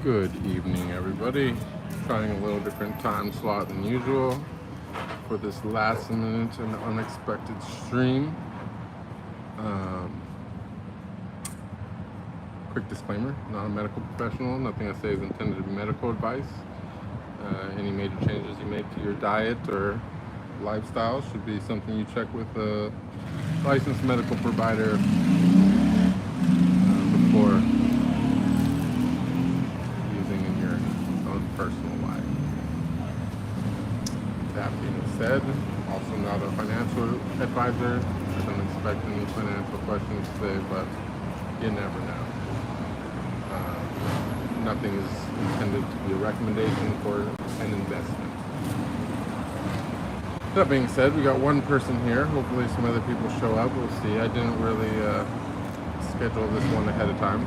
Good evening, everybody. Trying a little different time slot than usual for this last minute and unexpected stream. Quick disclaimer, not a medical professional. Nothing I say is intended to be medical advice. Any major changes you make to your diet or lifestyle should be something you check with a licensed medical provider before using in your own personal life. That being said, also not a financial advisor. I don't expect any financial questions today, but you never know. Nothing is intended to be a recommendation for an investment. That being said, we got one person here. Hopefully some other people show up. We'll see. I didn't really schedule this one ahead of time,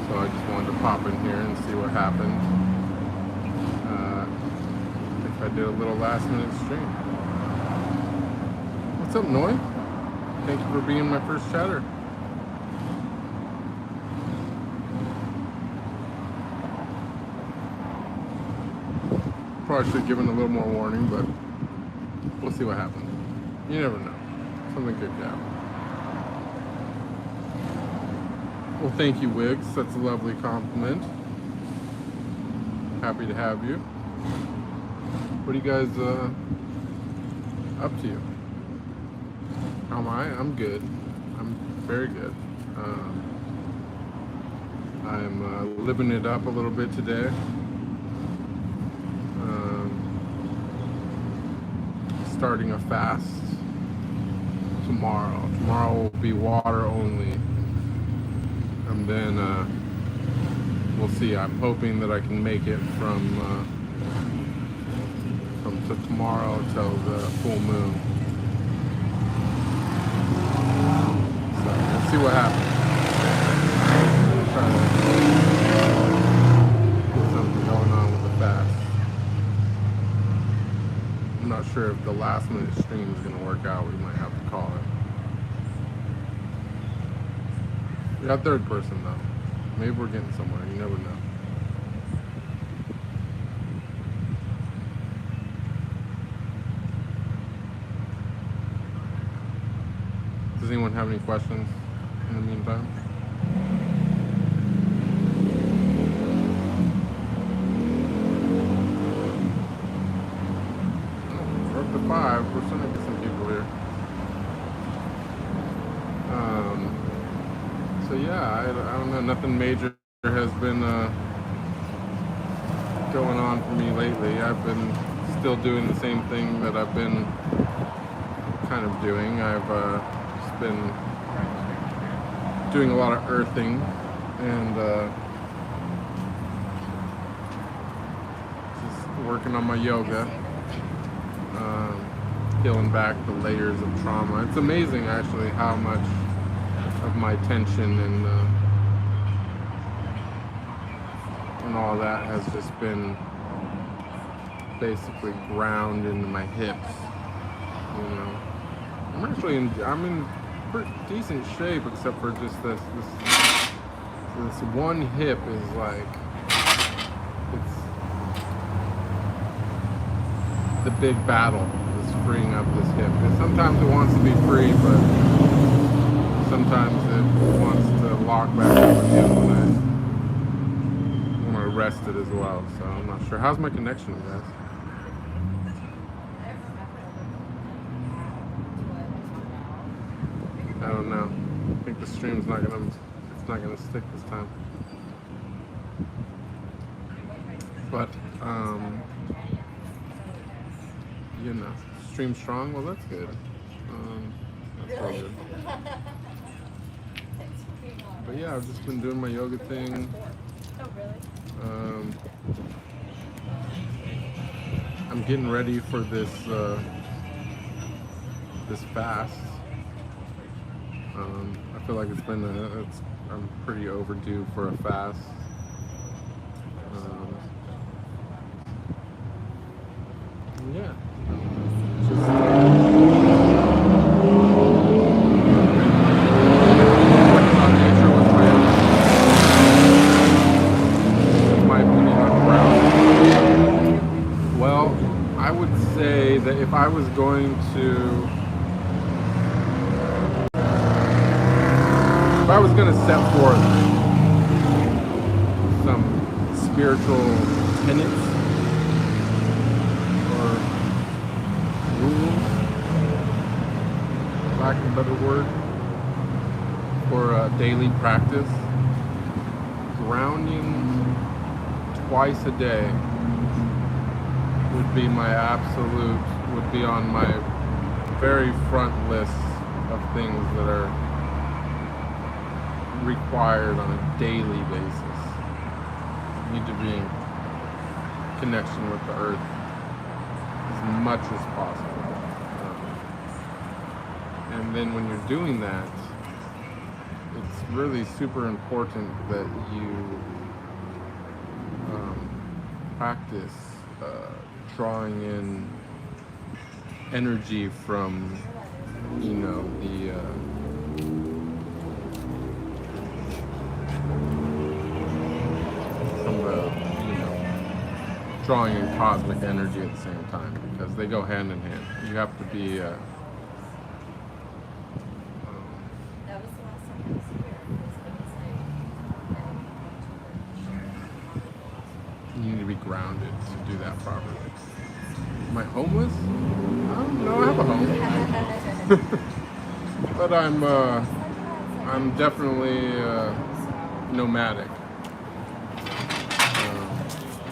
so I just wanted to pop in here and see what happened. If I did a little last minute stream. What's up, Noy? Thank you for being my first chatter. Probably should have given a little more warning, but we'll see what happens. You never know. Something could happen. Well, thank you, Wiggs. That's a lovely compliment. Happy to have you. What are you guys up to? How am I? I'm good. I'm very good. I'm living it up a little bit today. Starting a fast tomorrow. Tomorrow will be water only, and then we'll see. I'm hoping that I can make it from tomorrow till the full moon. So we'll see what happens. I'll try to get something going on with the fast. I'm not sure if the last minute stream is going to work out. We might have to call it. We got third person though. Maybe we're getting somewhere. You never know. Does anyone have any questions in the meantime? We're starting to get some people here. So yeah, I don't know, nothing major has been going on for me lately. I've been still doing the same thing that I've been kind of doing. I've just been doing a lot of earthing and just working on my yoga. Peeling back the layers of trauma. It's amazing actually how much of my tension and all that has just been basically ground into my hips. You know, I'm in pretty decent shape except for just this one hip is like it's the big battle. Freeing up this hip. Because sometimes it wants to be free, but sometimes it wants to lock back up again when I want to rest it as well. So I'm not sure. How's my connection, guys? I don't know. I think the stream's not gonna stick this time. But you know. Stream strong? Well, that's good. That's all good. But yeah, I've just been doing my yoga thing. Oh, really? I'm getting ready for this this fast. I feel like I'm pretty overdue for a fast. Yeah. I was going to, if I was going to set forth some spiritual tenets or rules, lack of a better word, for a daily practice, grounding twice a day would be my absolute, would be on my very front list of things that are required on a daily basis. You need to be in connection with the earth as much as possible. And then when you're doing that, it's really super important that you practice drawing in energy from, you know, drawing in cosmic energy at the same time, because they go hand in hand. You have to be you need to be grounded to do that properly. Am I homeless? No, I have a home. But I'm definitely nomadic.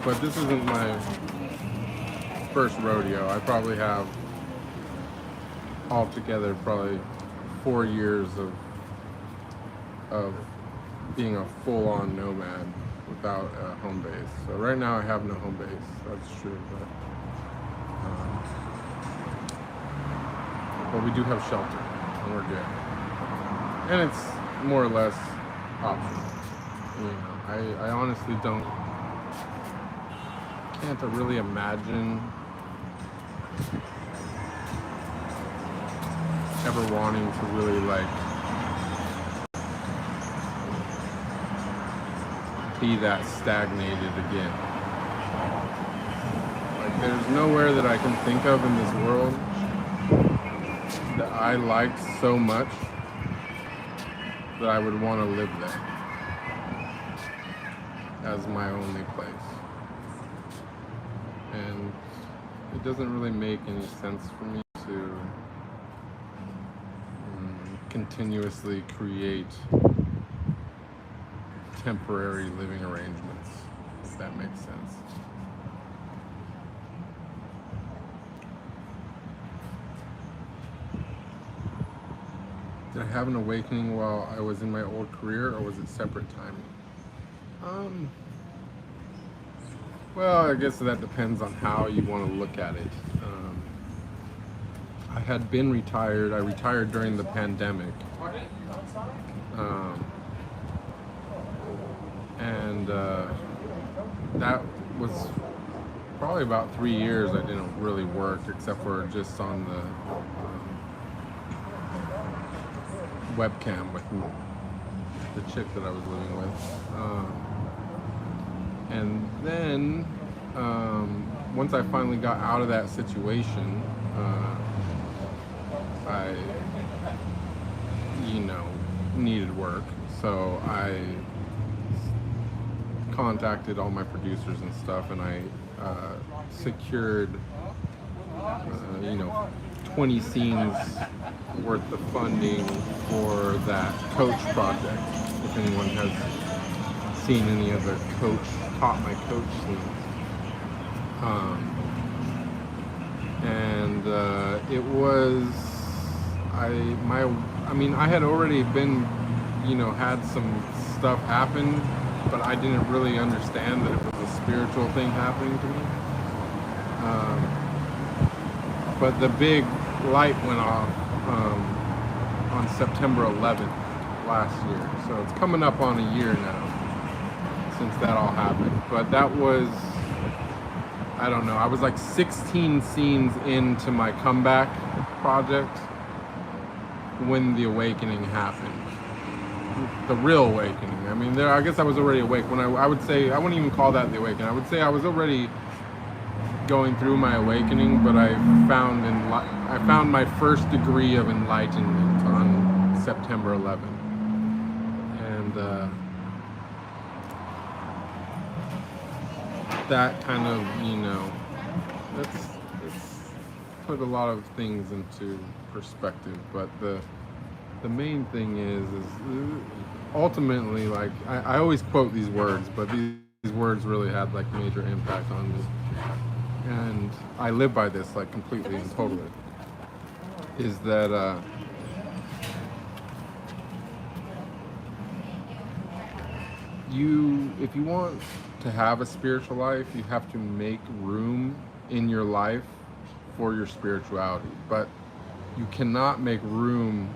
But this isn't my first rodeo. I probably have altogether probably 4 years of being a full-on nomad without a home base. So right now I have no home base. That's true, but we do have shelter, and we're good. And it's more or less optional. You know, I honestly can't really imagine ever wanting to really be that stagnated again. Like, there's nowhere that I can think of in this world that I liked so much that I would want to live there as my only place. And it doesn't really make any sense for me to continuously create temporary living arrangements, if that makes sense. Did I have an awakening while I was in my old career, or was it separate timing? Well, I guess that depends on how you want to look at it. I had been retired. I retired during the pandemic. And that was probably about 3 years I didn't really work, except for just on the webcam with the chick that I was living with. And then once I finally got out of that situation, I, needed work. So I contacted all my producers and stuff, and I secured 20 scenes worth of funding for that coach project. If anyone has seen any of the Taught My Coach scenes. And it was, I had already been, had some stuff happen, but I didn't really understand that it was a spiritual thing happening to me. But the big light went off on September 11th last year. So it's coming up on a year now since that all happened. But that was, I don't know, I was like 16 scenes into my comeback project when the awakening happened. The real awakening. I mean, I guess I was already awake when I would say, I wouldn't even call that the awakening. I would say I was already going through my awakening, but I found my first degree of enlightenment on September 11th, and that kind of, let's put a lot of things into perspective. But the main thing is ultimately, like, I always quote these words, but these words really had like major impact on me, and I live by this like completely and totally. Is that if you want to have a spiritual life, you have to make room in your life for your spirituality, but you cannot make room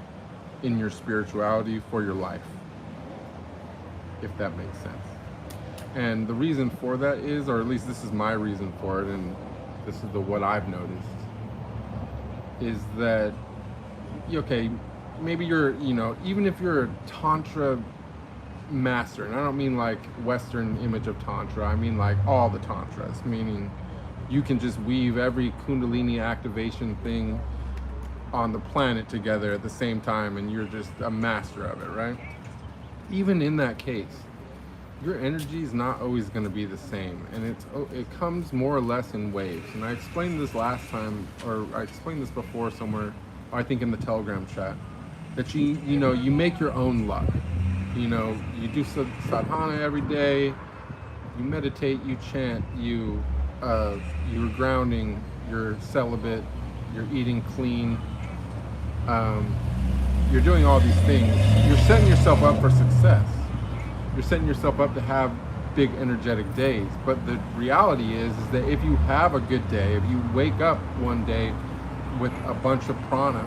in your spirituality for your life, if that makes sense. And the reason for that is, or at least this is my reason for it, and this is what I've noticed, is that, okay, maybe you're, even if you're a Tantra master, and I don't mean like Western image of Tantra, I mean like all the Tantras, meaning you can just weave every Kundalini activation thing on the planet together at the same time, and you're just a master of it, right? Even in that case, your energy is not always going to be the same, and it comes more or less in waves. And I explained this last time, or I explained this before somewhere, I think in the Telegram chat, that you make your own luck. You do sadhana every day, you meditate, you chant, you're grounding, you're celibate, you're eating clean, you're doing all these things. You're setting yourself up for success. You're setting yourself up to have big energetic days. But the reality is that if you have a good day, if you wake up one day with a bunch of prana,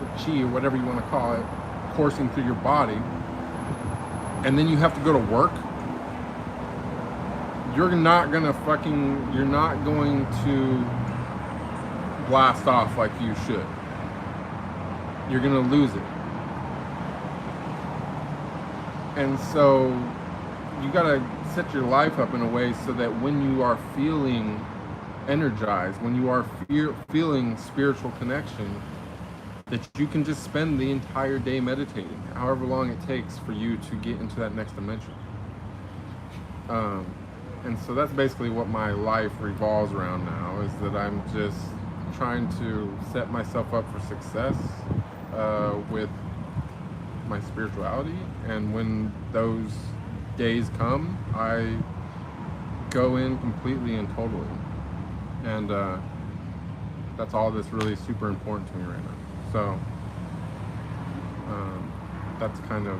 or chi, or whatever you want to call it, coursing through your body, and then you have to go to work, you're not going to blast off like you should. You're going to lose it. And so you got to set your life up in a way so that when you are feeling energized, when you are feeling spiritual connection, that you can just spend the entire day meditating, however long it takes for you to get into that next dimension. And so that's basically what my life revolves around now, is that I'm just trying to set myself up for success with my spirituality. And when those days come, I go in completely and totally. And that's all that's really super important to me right now. So that's kind of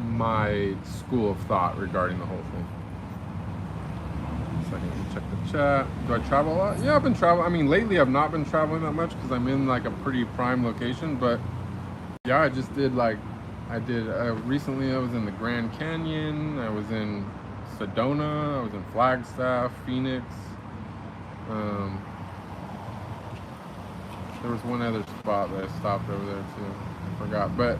my school of thought regarding the whole thing. So I can check the chat. Do I travel a lot? Yeah, I've been traveling. I mean, lately I've not been traveling that much because I'm in like a pretty prime location. But yeah, I just did recently I was in the Grand Canyon. I was in Sedona. I was in Flagstaff, Phoenix. There was one other spot that I stopped over there too. I forgot. But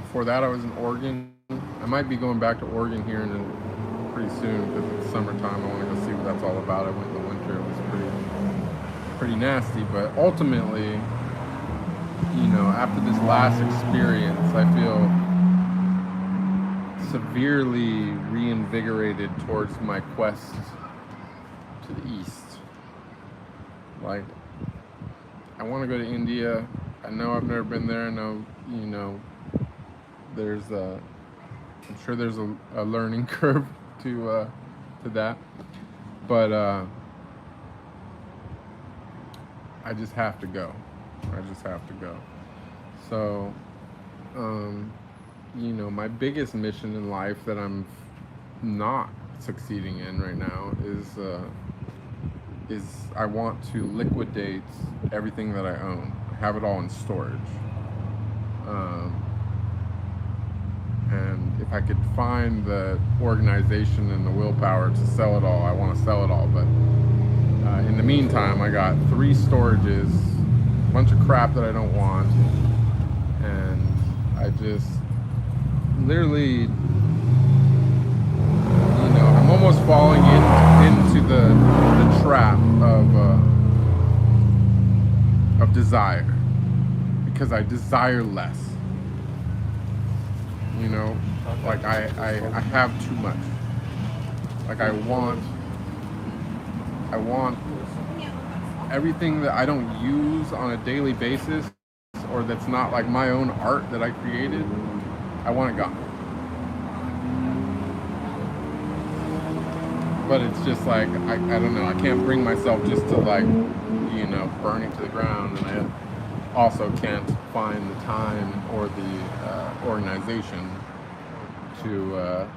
before that, I was in Oregon. I might be going back to Oregon here pretty soon because it's summertime. I want to go see what that's all about. I went in the winter. It was pretty nasty. But ultimately, after this last experience, I feel severely reinvigorated towards my quest to the east. Like, I want to go to India. I know I've never been there. I know, I'm sure there's a learning curve to that, but I just have to go. So, my biggest mission in life that I'm not succeeding in right now is I want to liquidate everything that I own, have it all in storage. And if I could find the organization and the willpower to sell it all, I want to sell it all. But in the meantime, I got 3 storages, a bunch of crap that I don't want, and I just literally, falling into the trap of desire, because I desire less. You know, like I have too much. Like I want everything that I don't use on a daily basis, or that's not like my own art that I created. I want it gone. But it's just like, I don't know, I can't bring myself just to like, you know, burn it to the ground, and I also can't find the time or the organization to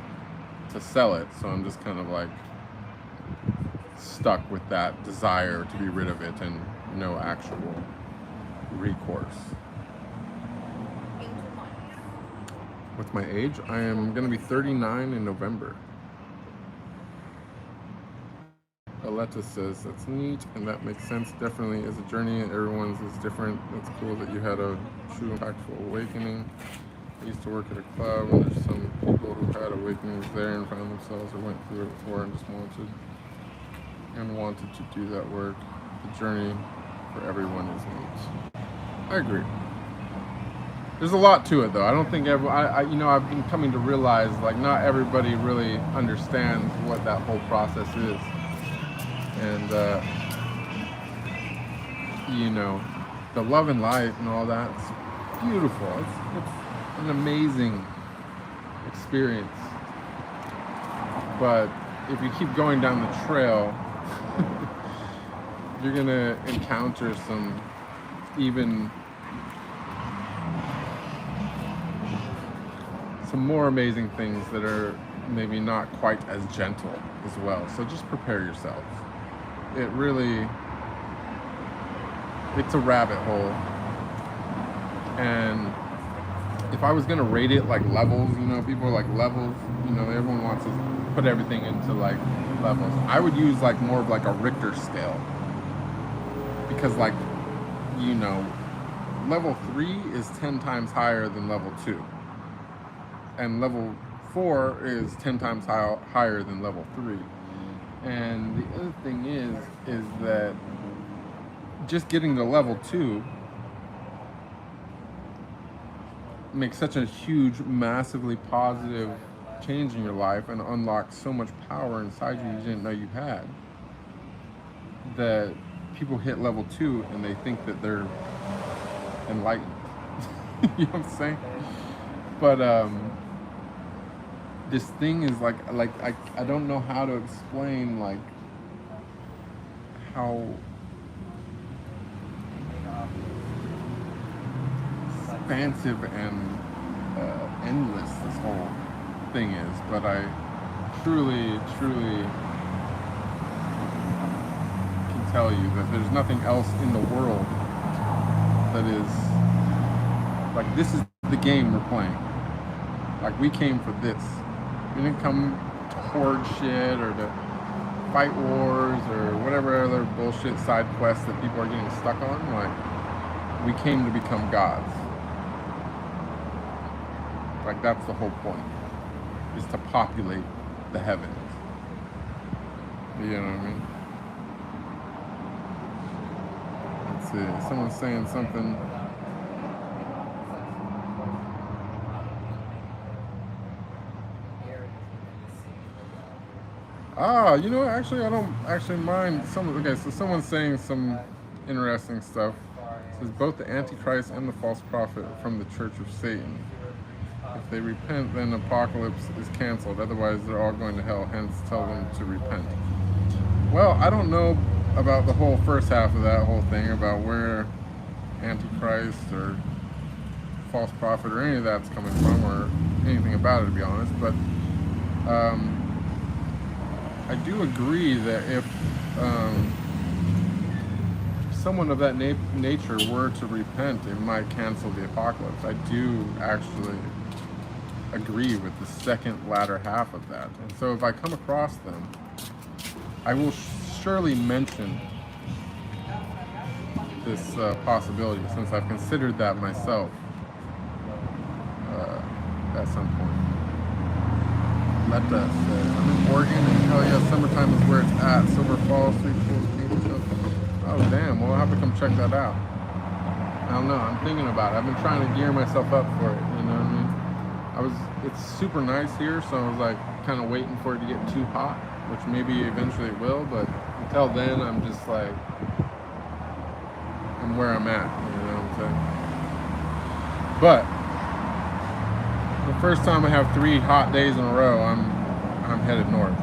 sell it. So I'm just kind of like stuck with that desire to be rid of it and no actual recourse. With my age, I am going to be 39 in November. Aletta says, that's neat, and that makes sense. Definitely is a journey, and everyone's is different. It's cool that you had a true impactful awakening. I used to work at a club, and there's some people who had awakenings there and found themselves or went through it before and just wanted to do that work. The journey for everyone is neat. I agree. There's a lot to it, though. I don't think you know, I've been coming to realize, like, not everybody really understands what that whole process is. And, you know, the love and light and all that, it's beautiful. It's an amazing experience. But if you keep going down the trail, you're going to encounter some more amazing things that are maybe not quite as gentle as well. So just prepare yourselves. It really, it's a rabbit hole. And if I was gonna rate it like levels, you know, people are like levels, you know, everyone wants to put everything into like levels. I would use like more of like a Richter scale. Because like, you know, level 3 is 10 times higher than level 2. And level 4 is 10 times higher than level 3. And the other thing is that just getting to level 2 makes such a huge, massively positive change in your life and unlocks so much power inside you didn't know you had, that people hit level 2 and they think that they're enlightened. You know what I'm saying? But this thing is like I don't know how to explain like how expansive and endless this whole thing is, but I truly can tell you that there's nothing else in the world that is like, this is the game we're playing. Like, we came for this. We didn't come to hoard shit or to fight wars or whatever other bullshit side quests that people are getting stuck on. Like, we came to become gods. Like, that's the whole point, is to populate the heavens. You know what I mean? Let's see, someone's saying something. You know, actually, I don't actually mind okay, so someone's saying some interesting stuff. It says, both the Antichrist and the false prophet are from the Church of Satan. If they repent, then apocalypse is canceled. Otherwise, they're all going to hell. Hence, tell them to repent. Well, I don't know about the whole first half of that whole thing, about where Antichrist or false prophet or any of that's coming from, or anything about it, to be honest. But I do agree that if someone of that nature were to repent, it might cancel the apocalypse. I do actually agree with the second latter half of that. And so if I come across them, I will surely mention this possibility, since I've considered that myself at some point. Let us. I'm in Oregon, and hell yeah, summertime is where it's at. Silver Falls, Sweet Pools, Beach. Oh damn, well I'll have to come check that out. I don't know, I'm thinking about it. I've been trying to gear myself up for it, you know what I mean? It's super nice here, so I was like kind of waiting for it to get too hot, which maybe eventually it will, but until then I'm just like, I'm where I'm at, you know what I'm saying? But the first time I have 3 hot days in a row, I'm headed north.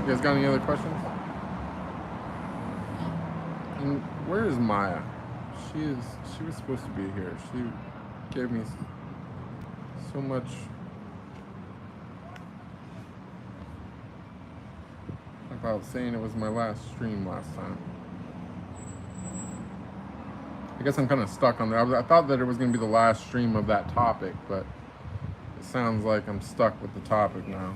You guys got any other questions? And where is Maya? She was supposed to be here. She gave me so much. About saying it was my last stream last time. I guess I'm kind of stuck on that. I thought that it was going to be the last stream of that topic, but it sounds like I'm stuck with the topic now.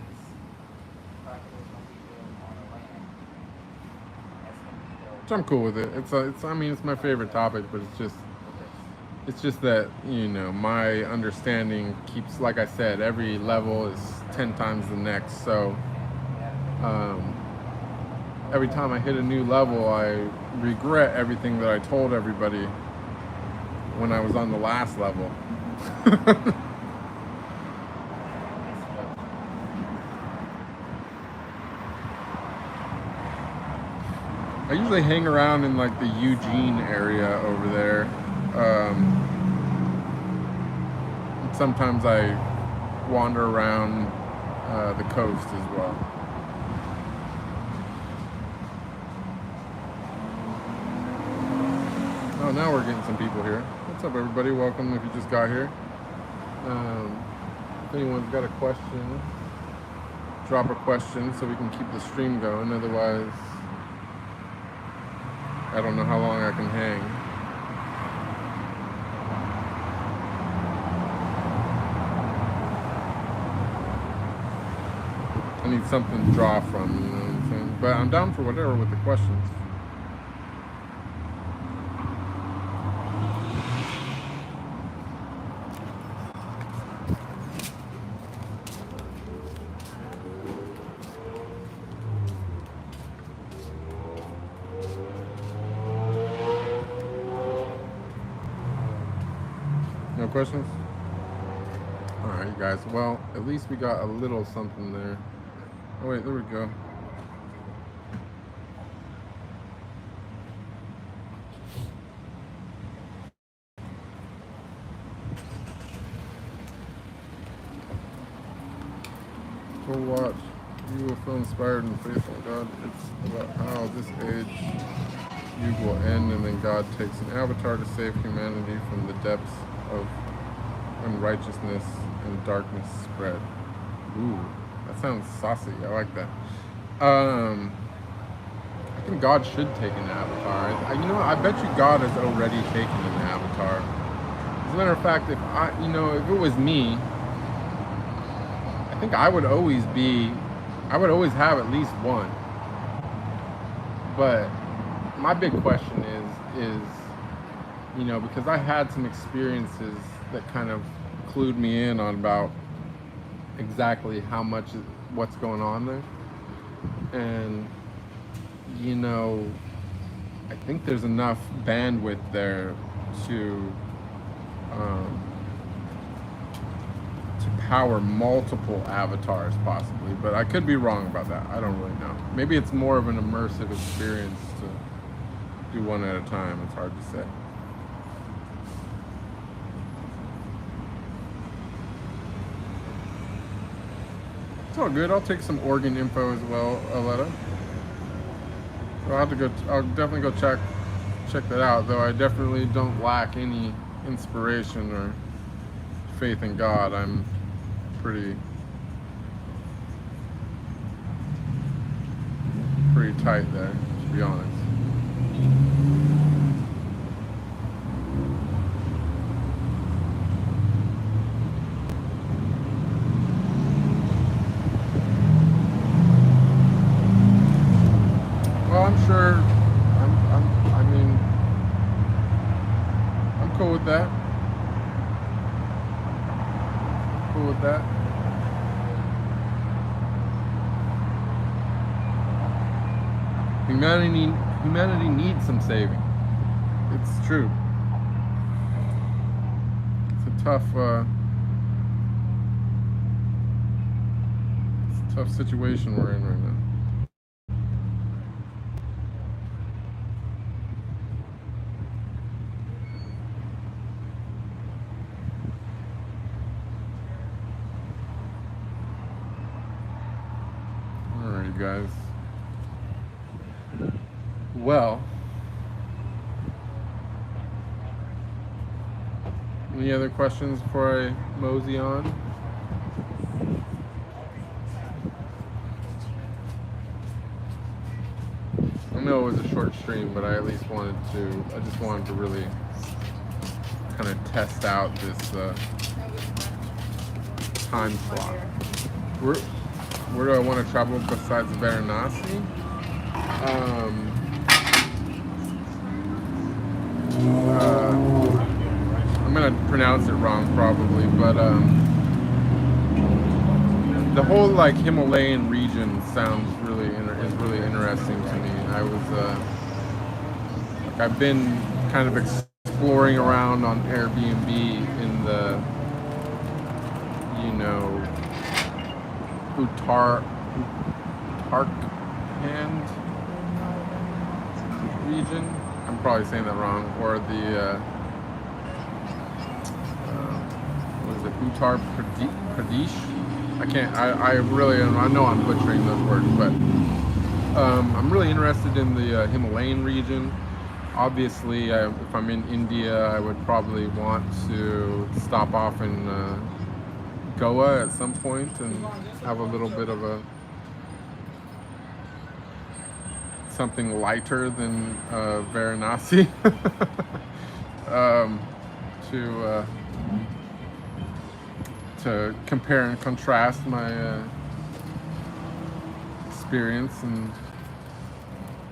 Which I'm cool with it. I mean, it's my favorite topic, but it's just that, you know, my understanding keeps, like I said, every level is 10 times the next. So every time I hit a new level, I regret everything that I told everybody when I was on the last level. I usually hang around in like the Eugene area over there. Sometimes I wander around the coast as well. Oh, now we're getting some people here. What's up, everybody? Welcome if you just got here. If anyone's got a question, drop a question so we can keep the stream going. Otherwise, I don't know how long I can hang. I need something to draw from, you know what I'm saying? But I'm down for whatever with the questions. No questions? Alright, you guys. Well, at least we got a little something there. Oh, wait, there we go. Go watch. You will feel inspired and faithful in God. It's about how this age you will end, and then God takes an avatar to save humanity from the depths of unrighteousness and darkness spread. Ooh, that sounds saucy. I like that. I think God should take an avatar. You know, I bet you God has already taken an avatar. As a matter of fact, if if it was me, I think I would always have at least one. But my big question is, you know, because I had some experiences that kind of clued me in on about exactly what's going on there. And, you know, I think there's enough bandwidth there to power multiple avatars possibly, but I could be wrong about that. I don't really know. Maybe it's more of an immersive experience to do one at a time. It's hard to say. It's all good. I'll take some organ info as well, Aletta. So I'll definitely go check that out, though I definitely don't lack any inspiration or faith in God. I'm pretty tight there, to be honest. Well, I'm sure. I mean, I'm cool with that. cool with that? Humanity needs some saving. It's true. It's a tough situation we're in right now. Alright, guys. Well, any other questions before I mosey on? I know it was a short stream, but I at least wanted to, I just wanted to really kind of test out this time slot. Where do I want to travel besides Varanasi? I'm gonna pronounce it wrong probably, but the whole like Himalayan region sounds really is really interesting to me. I've been kind of exploring around on Airbnb in the, you know, Uttarakhand region. I'm probably saying that wrong. Or the what is it, Uttar Pradesh? I know I'm butchering those words, but I'm really interested in the Himalayan region. Obviously, if I'm in India, I would probably want to stop off in Goa at some point and have a little bit of something lighter than Varanasi to compare and contrast my experience in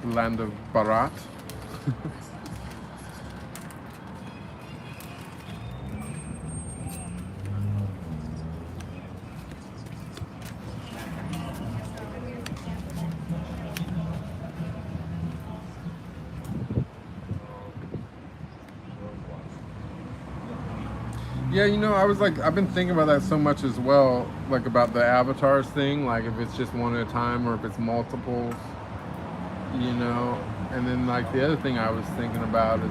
the land of Bharat. Yeah, you know, I've been thinking about that so much as well, like about the avatars thing, like if it's just one at a time or if it's multiples, you know. And then like the other thing I was thinking about is,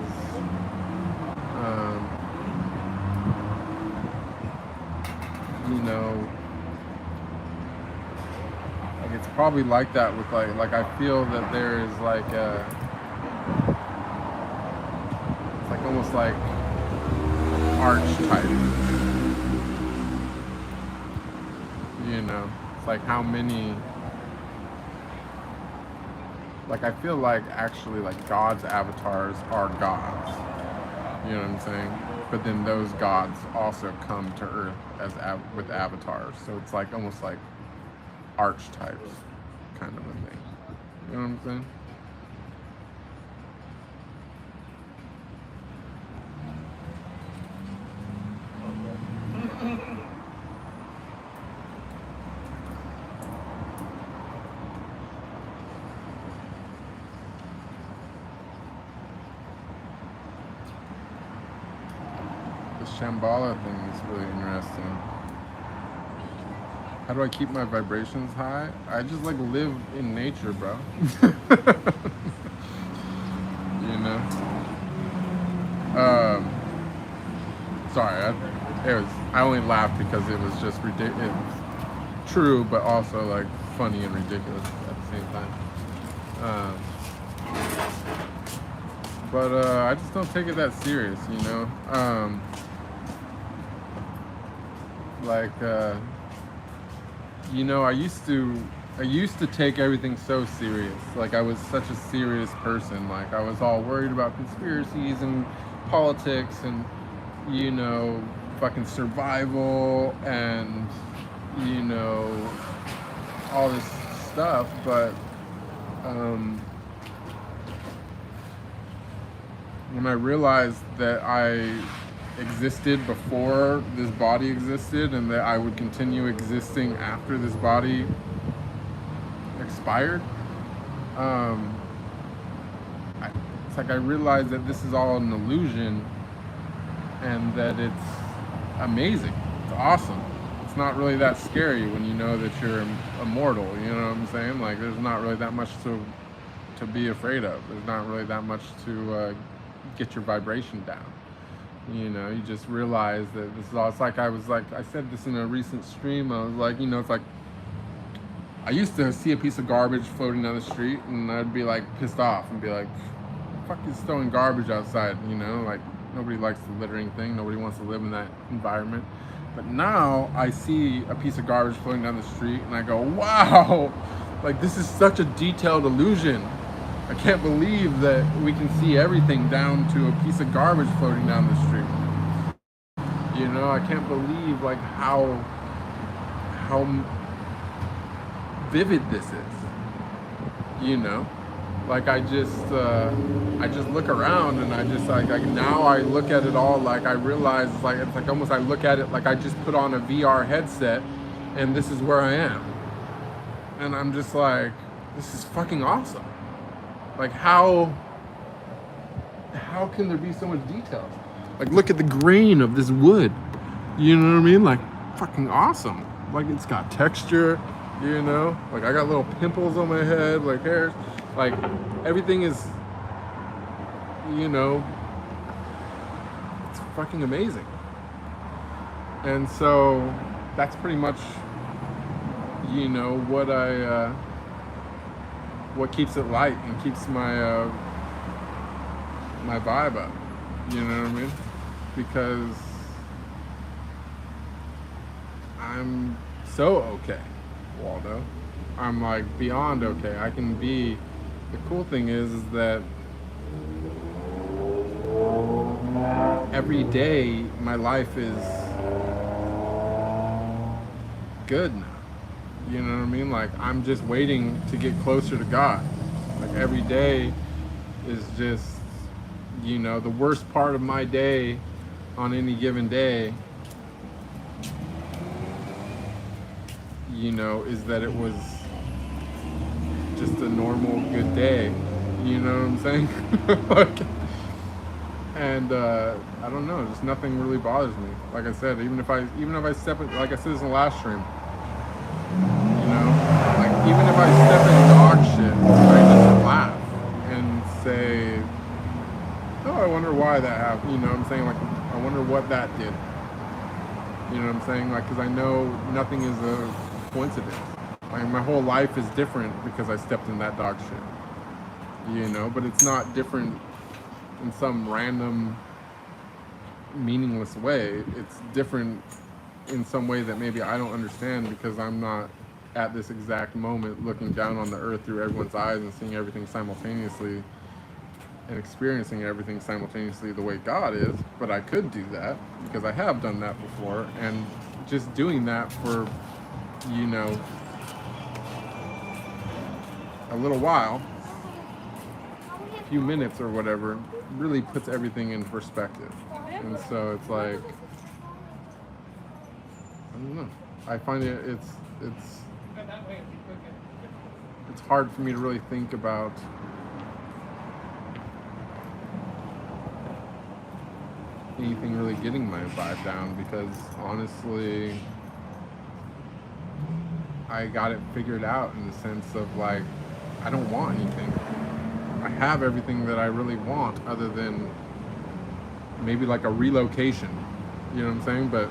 you know, like it's probably like that with like I feel that there is like it's like almost like archetype, you know. It's like how many, like I feel like actually like God's avatars are gods, you know what I'm saying? But then those gods also come to earth as with avatars, so it's like almost like archetypes kind of a thing, you know what I'm saying? The Shambhala thing is really interesting. How do I keep my vibrations high? I just like live in nature, bro. You know? Sorry, I only laughed because it was just ridiculous. It was true, but also like funny and ridiculous at the same time. But I just don't take it that serious, you know? You know, I used to take everything so serious. Like I was such a serious person. Like I was all worried about conspiracies and politics and, you know, fucking survival and, you know, all this stuff. But when I realized that I existed before this body existed, and that I would continue existing after this body expired. It's like I realized that this is all an illusion, and that it's amazing. It's awesome. It's not really that scary when you know that you're immortal. You know what I'm saying? Like, there's not really that much to be afraid of. There's not really that much to get your vibration down. You know, you just realize that this is all. It's like I said this in a recent stream. I was like, you know, it's like I used to see a piece of garbage floating down the street, and I'd be like pissed off and be like, "Fuck is throwing garbage outside?" You know, like nobody likes the littering thing. Nobody wants to live in that environment. But now I see a piece of garbage floating down the street, and I go, "Wow, like this is such a detailed illusion. I can't believe that we can see everything down to a piece of garbage floating down the street." You know, I can't believe like how vivid this is. You know, like I just look around, and I just like now I look at it all, like I realize it's like almost I look at it like I just put on a VR headset, and this is where I am, and I'm just like, this is fucking awesome. Like how can there be so much detail? Like, look at the grain of this wood. You know what I mean? Like, fucking awesome. Like, it's got texture, you know? Like, I got little pimples on my head, like hairs. Like, everything is, you know, it's fucking amazing. And so, that's pretty much, you know, what keeps it light and keeps my my vibe up, you know what I mean? Because I'm so okay, Waldo. I'm like beyond okay. I can be. The cool thing is that every day my life is good now. You know what I mean? Like, I'm just waiting to get closer to God. Like, every day is just, you know, the worst part of my day on any given day, you know, is that it was just a normal good day. You know what I'm saying? Like, and I don't know, just nothing really bothers me. Like I said, even if I step in, like I said this in the last stream, you know, like even if I step in dog shit, I just laugh and say, "Oh, I wonder why that happened." You know what I'm saying? Like, I wonder what that did. You know what I'm saying? Like, because I know nothing is a coincidence. Like, my whole life is different because I stepped in that dog shit. You know, but it's not different in some random, meaningless way. It's different in some way that maybe I don't understand because I'm not at this exact moment looking down on the earth through everyone's eyes and seeing everything simultaneously and experiencing everything simultaneously the way God is. But I could do that because I have done that before, and just doing that for, you know, a little while, a few minutes or whatever, really puts everything in perspective. And so it's like, I don't know. I find it's hard for me to really think about anything really getting my vibe down, because honestly, I got it figured out in the sense of like, I don't want anything. I have everything that I really want, other than maybe like a relocation. You know what I'm saying? But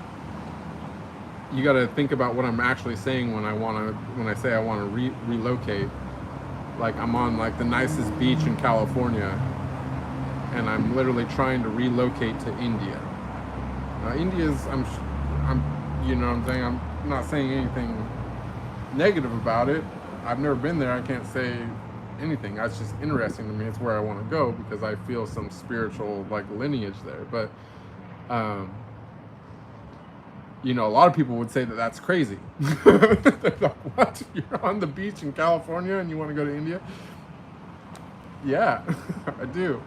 you got to think about what I'm actually saying when I say I want to relocate. Like, I'm on like the nicest beach in California, and I'm literally trying to relocate to India. India's, I'm, you know what I'm saying? I'm not saying anything negative about it. I've never been there. I can't say anything. That's just interesting to me. It's where I want to go because I feel some spiritual like lineage there. But you know, a lot of people would say that that's crazy. They're like, what? You're on the beach in California and you want to go to India? Yeah, I do.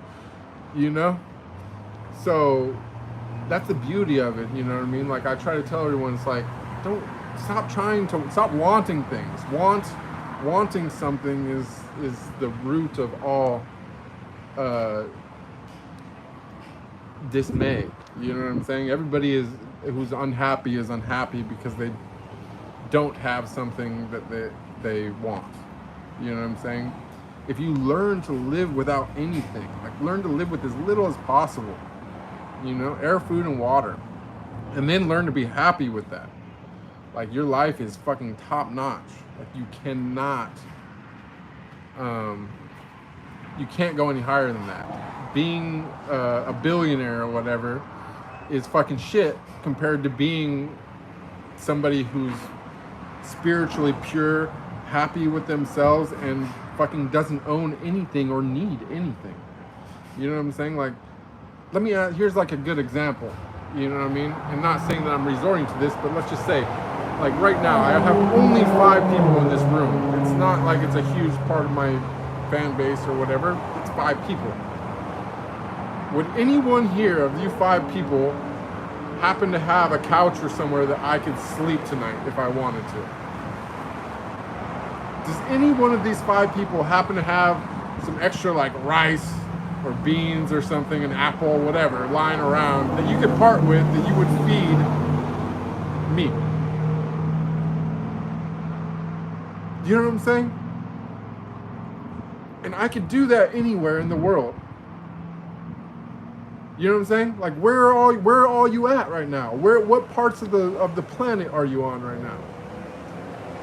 You know? So that's the beauty of it, you know what I mean? Like I try to tell everyone, it's like, don't stop wanting things. Wanting something is the root of all dismay. You know what I'm saying? Everybody who's unhappy is unhappy because they don't have something that they want. You know what I'm saying? If you learn to live without anything, like learn to live with as little as possible, you know, air, food, and water, and then learn to be happy with that. Like your life is fucking top notch. Like you can't go any higher than that. Being a billionaire or whatever is fucking shit compared to being somebody who's spiritually pure, happy with themselves, and fucking doesn't own anything or need anything. You know what I'm saying? Like, here's like a good example. You know what I mean? And not saying that I'm resorting to this, but let's just say, like right now, I have only 5 people in this room. It's not like it's a huge part of my fan base or whatever. It's 5 people. Would anyone here of you 5 people happen to have a couch or somewhere that I could sleep tonight if I wanted to? Does any one of these 5 people happen to have some extra like rice or beans or something, an apple, whatever, lying around that you could part with, that you would feed me? You know what I'm saying? And I could do that anywhere in the world. You know what I'm saying? Like where are all you at right now? What parts of the planet are you on right now?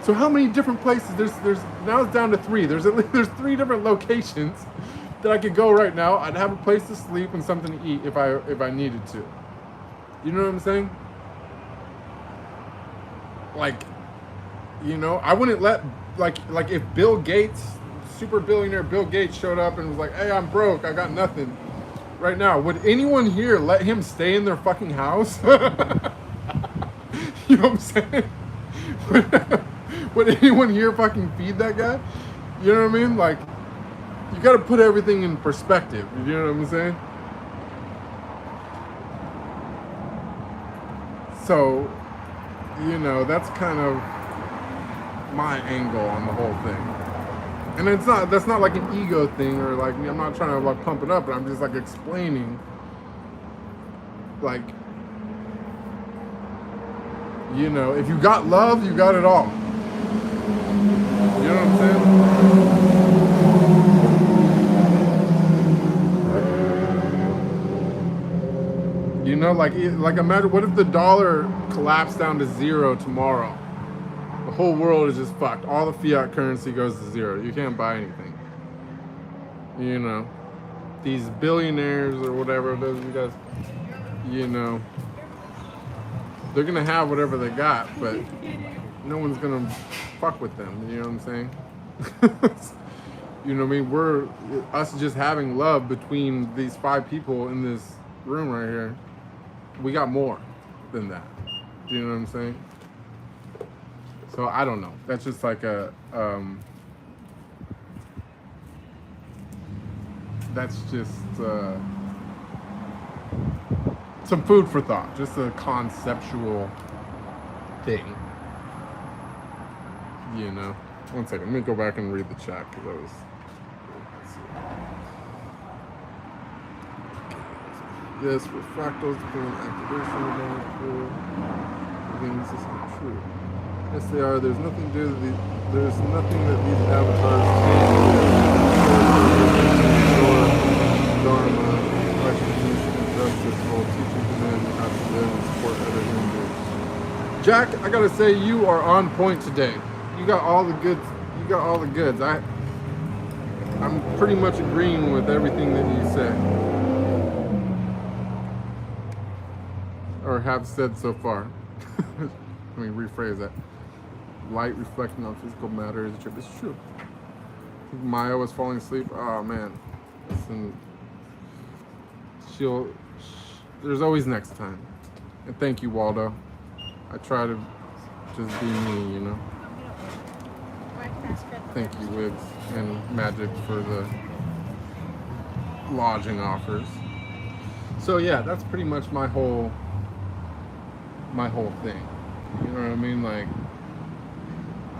So how many different places? There's now it's down to 3. There's 3 different locations that I could go right now. I'd have a place to sleep and something to eat if I needed to. You know what I'm saying? Like, you know, I wouldn't let like if Bill Gates, super billionaire Bill Gates showed up and was like, "Hey, I'm broke. I got nothing." Right now, would anyone here let him stay in their fucking house? You know what I'm saying? Would anyone here fucking feed that guy? You know what I mean? Like, you gotta put everything in perspective. You know what I'm saying? So, you know, that's kind of my angle on the whole thing. And that's not like an ego thing, or like, I'm not trying to like pump it up, but I'm just like explaining, like, you know, if you got love, you got it all. You know what I'm saying? You know, like imagine, what if the dollar collapsed down to 0 tomorrow? The whole world is just fucked. All the fiat currency goes to 0. You can't buy anything. You know, these billionaires or whatever, those you guys, you know, they're gonna have whatever they got, but no one's gonna fuck with them. You know what I'm saying? You know what I mean? Us just having love between these 5 people in this room right here. We got more than that. Do you know what I'm saying? So I don't know. That's just like that's just some food for thought. Just a conceptual thing. You know. One second. Let me go back and read the chat because I was. Yes, with fractals doing activation going through. Things is not true. Yes, they are. There's nothing that these avatars can do. Dharma, recognition, and justice, while teaching humanity how to live and support other humans. Jack, I gotta say, you are on point today. You got all the goods. You got all the goods. I'm pretty much agreeing with everything that you said, or have said so far. Let me rephrase that. Light reflecting on physical matter is true. It's true. Maya was falling asleep. Oh man. Listen, there's always next time. And thank you, Waldo. I try to just be me, you know. Thank you, Wiggs and Magic, for the lodging offers. So yeah, that's pretty much my whole thing. You know what I mean? Like,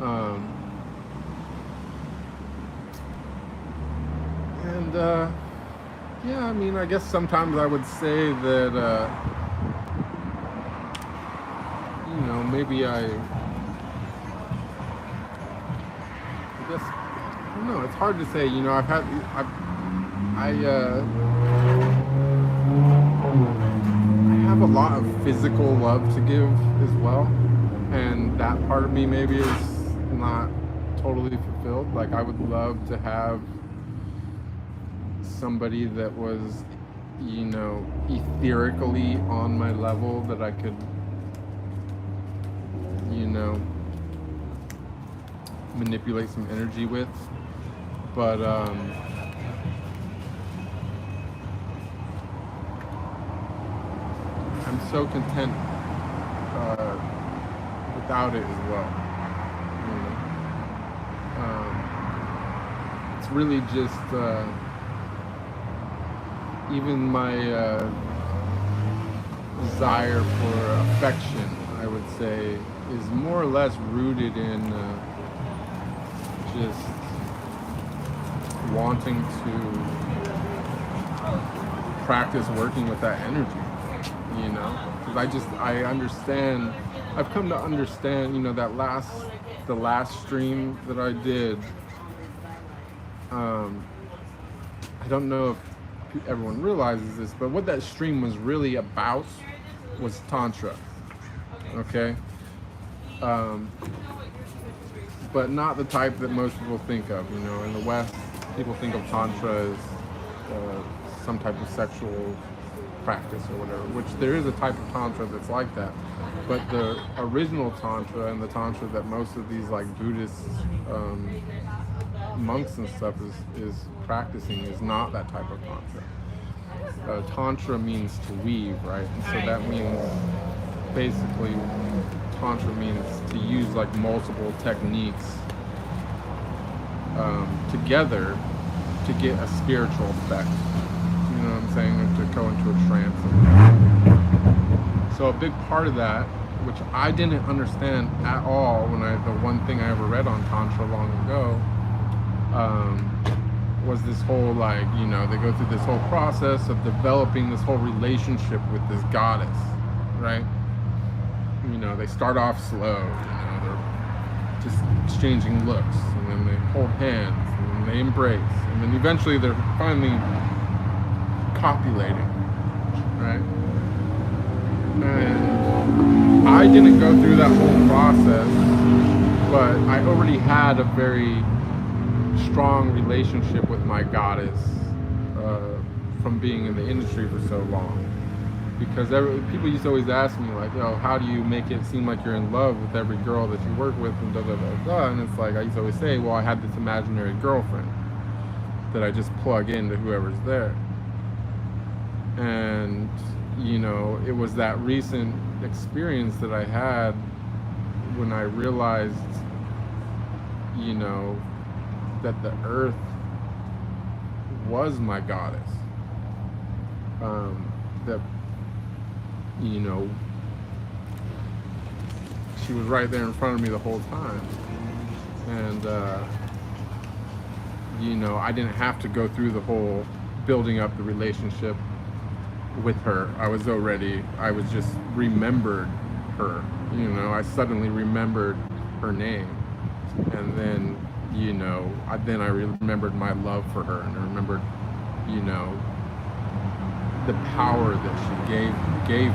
um, and yeah, I mean, I guess sometimes I would say that you know, maybe I guess I don't know. It's hard to say. You know, I have a lot of physical love to give as well, and that part of me maybe is not totally fulfilled. Like, I would love to have somebody that was, you know, etherically on my level that I could, you know, manipulate some energy with. But I'm so content without it as well. You know? It's really just even my desire for affection, I would say, is more or less rooted in just wanting to practice working with that energy, you know, because I understand, I've come to understand, you know, that the last stream that I did, I don't know if everyone realizes this, but what that stream was really about was Tantra, okay? But not the type that most people think of. You know, in the West, people think of Tantra as some type of sexual practice or whatever, which there is a type of Tantra that's like that. But the original Tantra and the Tantra that most of these like Buddhist monks and stuff is practicing is not that type of Tantra. Tantra means to weave, right? And so that means basically Tantra means to use like multiple techniques together to get a spiritual effect. You know what I'm saying? Or to go into a trance. So a big part of that, which I didn't understand at all when the one thing I ever read on Tantra long ago, was this whole, like, you know, they go through this whole process of developing this whole relationship with this goddess, right? You know, they start off slow, you know, they're just exchanging looks, and then they hold hands, and then they embrace, and then eventually they're finally copulating, right? And I didn't go through that whole process, but I already had a very strong relationship with my goddess from being in the industry for so long. Because people used to always ask me, like, yo, how do you make it seem like you're in love with every girl that you work with, and da da da da. And it's like, I used to always say, well, I had this imaginary girlfriend that I just plug into whoever's there. And, you know, it was that recent experience that I had when I realized, you know, that the earth was my goddess. That, you know, she was right there in front of me the whole time. And, you know, I didn't have to go through the whole building up the relationship with her. I was just remembered her. You know, I suddenly remembered her name. And then, you know, I remembered my love for her, and I remembered, you know, the power that she gave me.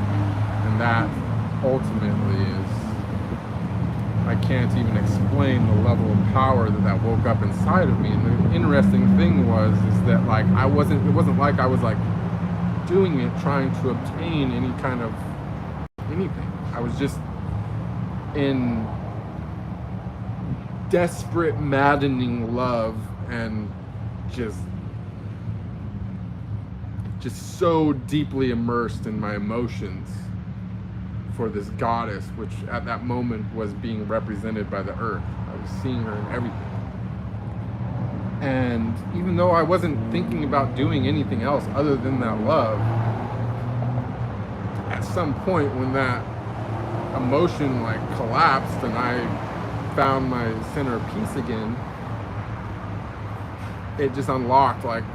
And that ultimately is, I can't even explain the level of power that woke up inside of me. And the interesting thing is that, like, it wasn't like I was like doing it trying to obtain any kind of anything. I was just in desperate, maddening love, and just so deeply immersed in my emotions for this goddess, which at that moment was being represented by the earth. I was seeing her in everything. And even though I wasn't thinking about doing anything else other than that love, some point when that emotion like collapsed and I found my center of peace again, it just unlocked like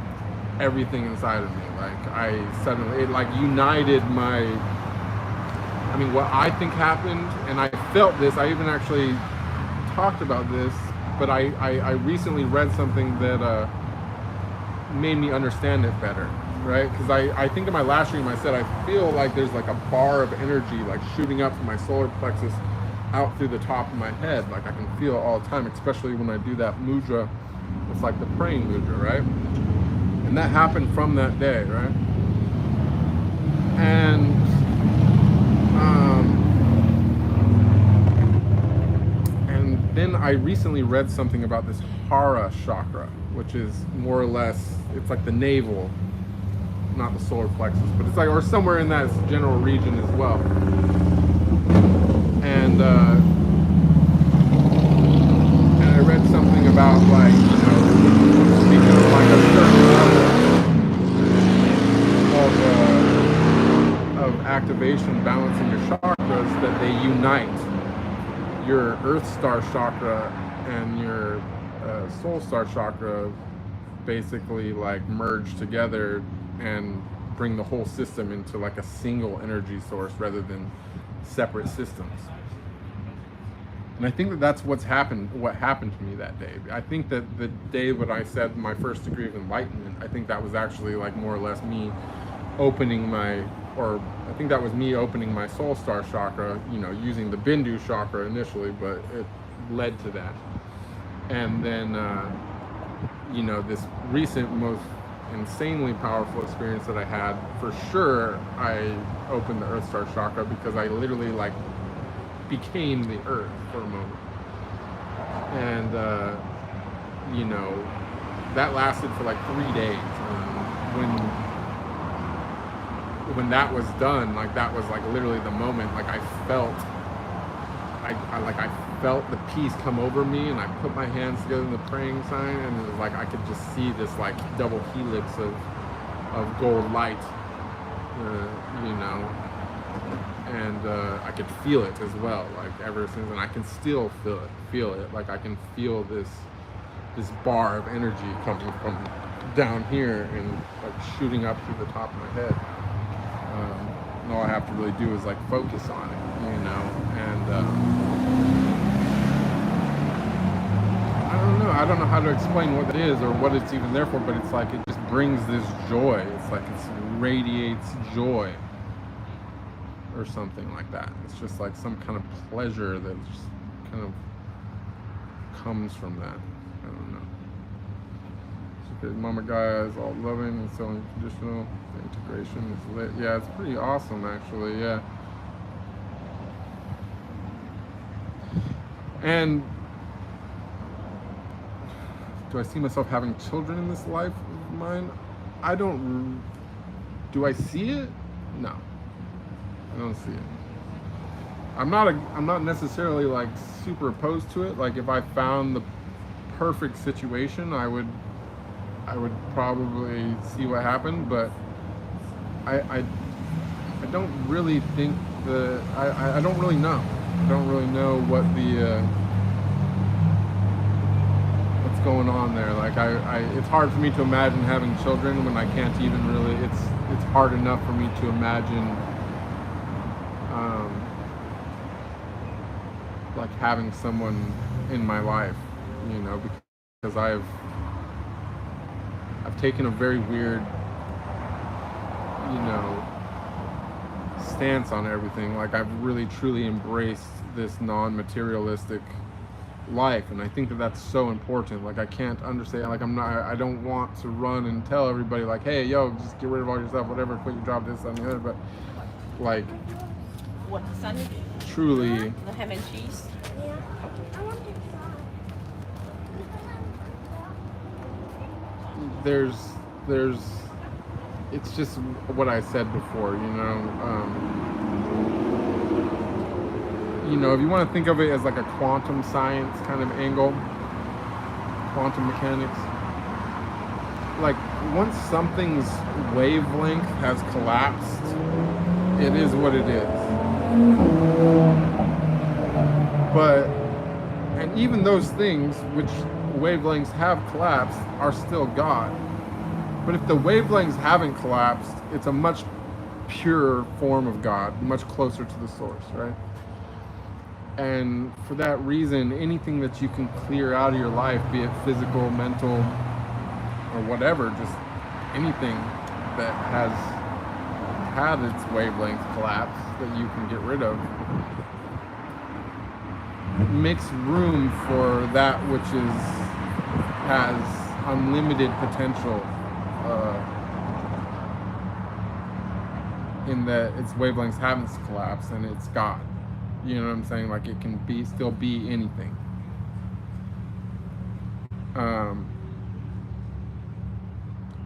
everything inside of me. Like I suddenly, it like united my, I mean, what I think happened, and I felt this, I even actually talked about this, but I recently read something that made me understand it better, right? Because I think in my last stream I said I feel like there's like a bar of energy like shooting up from my solar plexus out through the top of my head. Like I can feel it all the time, especially when I do that mudra. It's like the praying mudra, right? And that happened from that day, right? And then I recently read something about this Hara chakra, which is more or less, it's like the navel, not the solar plexus, but it's like, or somewhere in that general region as well. And I read something about like, you know, speaking of like a certain level of activation, balancing your chakras, that they unite your Earth Star chakra and your Soul Star chakra, basically like merge together and bring the whole system into like a single energy source rather than separate systems. And I think that that's what happened to me that day. I think that the day when I said my first degree of enlightenment, I think that was actually like more or less me opening my, or I think that was me opening my Soul Star chakra, you know, using the Bindu chakra initially, but it led to that. And then, you know, this recent, most insanely powerful experience that I had, for sure, I opened the Earth Star chakra because I literally like became the Earth for a moment. And, you know, that lasted for like 3 days. When that was done, like that was like literally the moment, like I felt the peace come over me, and I put my hands together in the praying sign, and it was like I could just see this like double helix of gold light, you know, and I could feel it as well, like ever since, and I can still feel it, like I can feel this bar of energy coming from down here and like shooting up through the top of my head. And all I have to really do is like focus on it, you know, and I don't know how to explain what it is or what it's even there for, but it's like it just brings this joy. It's like it radiates joy or something like that. It's just like some kind of pleasure that just kind of comes from that. I don't know. Okay, Mama Gaia is all loving and so unconditional. The integration is lit. Yeah, it's pretty awesome actually, yeah. And do I see myself having children in this life of mine? I don't. Do I see it? No, I don't see it. I'm not necessarily like super opposed to it. Like if I found the perfect situation, I would probably see what happened. But I don't really think I don't really know. I don't really know what the what's going on there. Like it's hard for me to imagine having children when I can't even really. It's hard enough for me to imagine like having someone in my life, you know, because I've taken a very weird, you know, stance on everything. Like I've really truly embraced this non-materialistic life, and I think that that's so important. Like I can't understand, like I don't want to run and tell everybody like, hey, yo, just get rid of all your stuff, whatever, quit your job, this, that, and the other, but like what sandwich? Truly The ham and cheese? Yeah. I want there's it's just what I said before, you know, if you want to think of it as like a quantum science kind of angle, quantum mechanics, like once something's wavelength has collapsed it is what it is. But, and even those things which wavelengths have collapsed are still God. But if the wavelengths haven't collapsed, it's a much purer form of God, much closer to the source, right? And for that reason, anything that you can clear out of your life, be it physical, mental, or whatever, just anything that has had its wavelength collapse that you can get rid of, makes room for that which has unlimited potential, in that its wavelengths haven't collapsed and it's God. You know what I'm saying? Like, it can still be anything.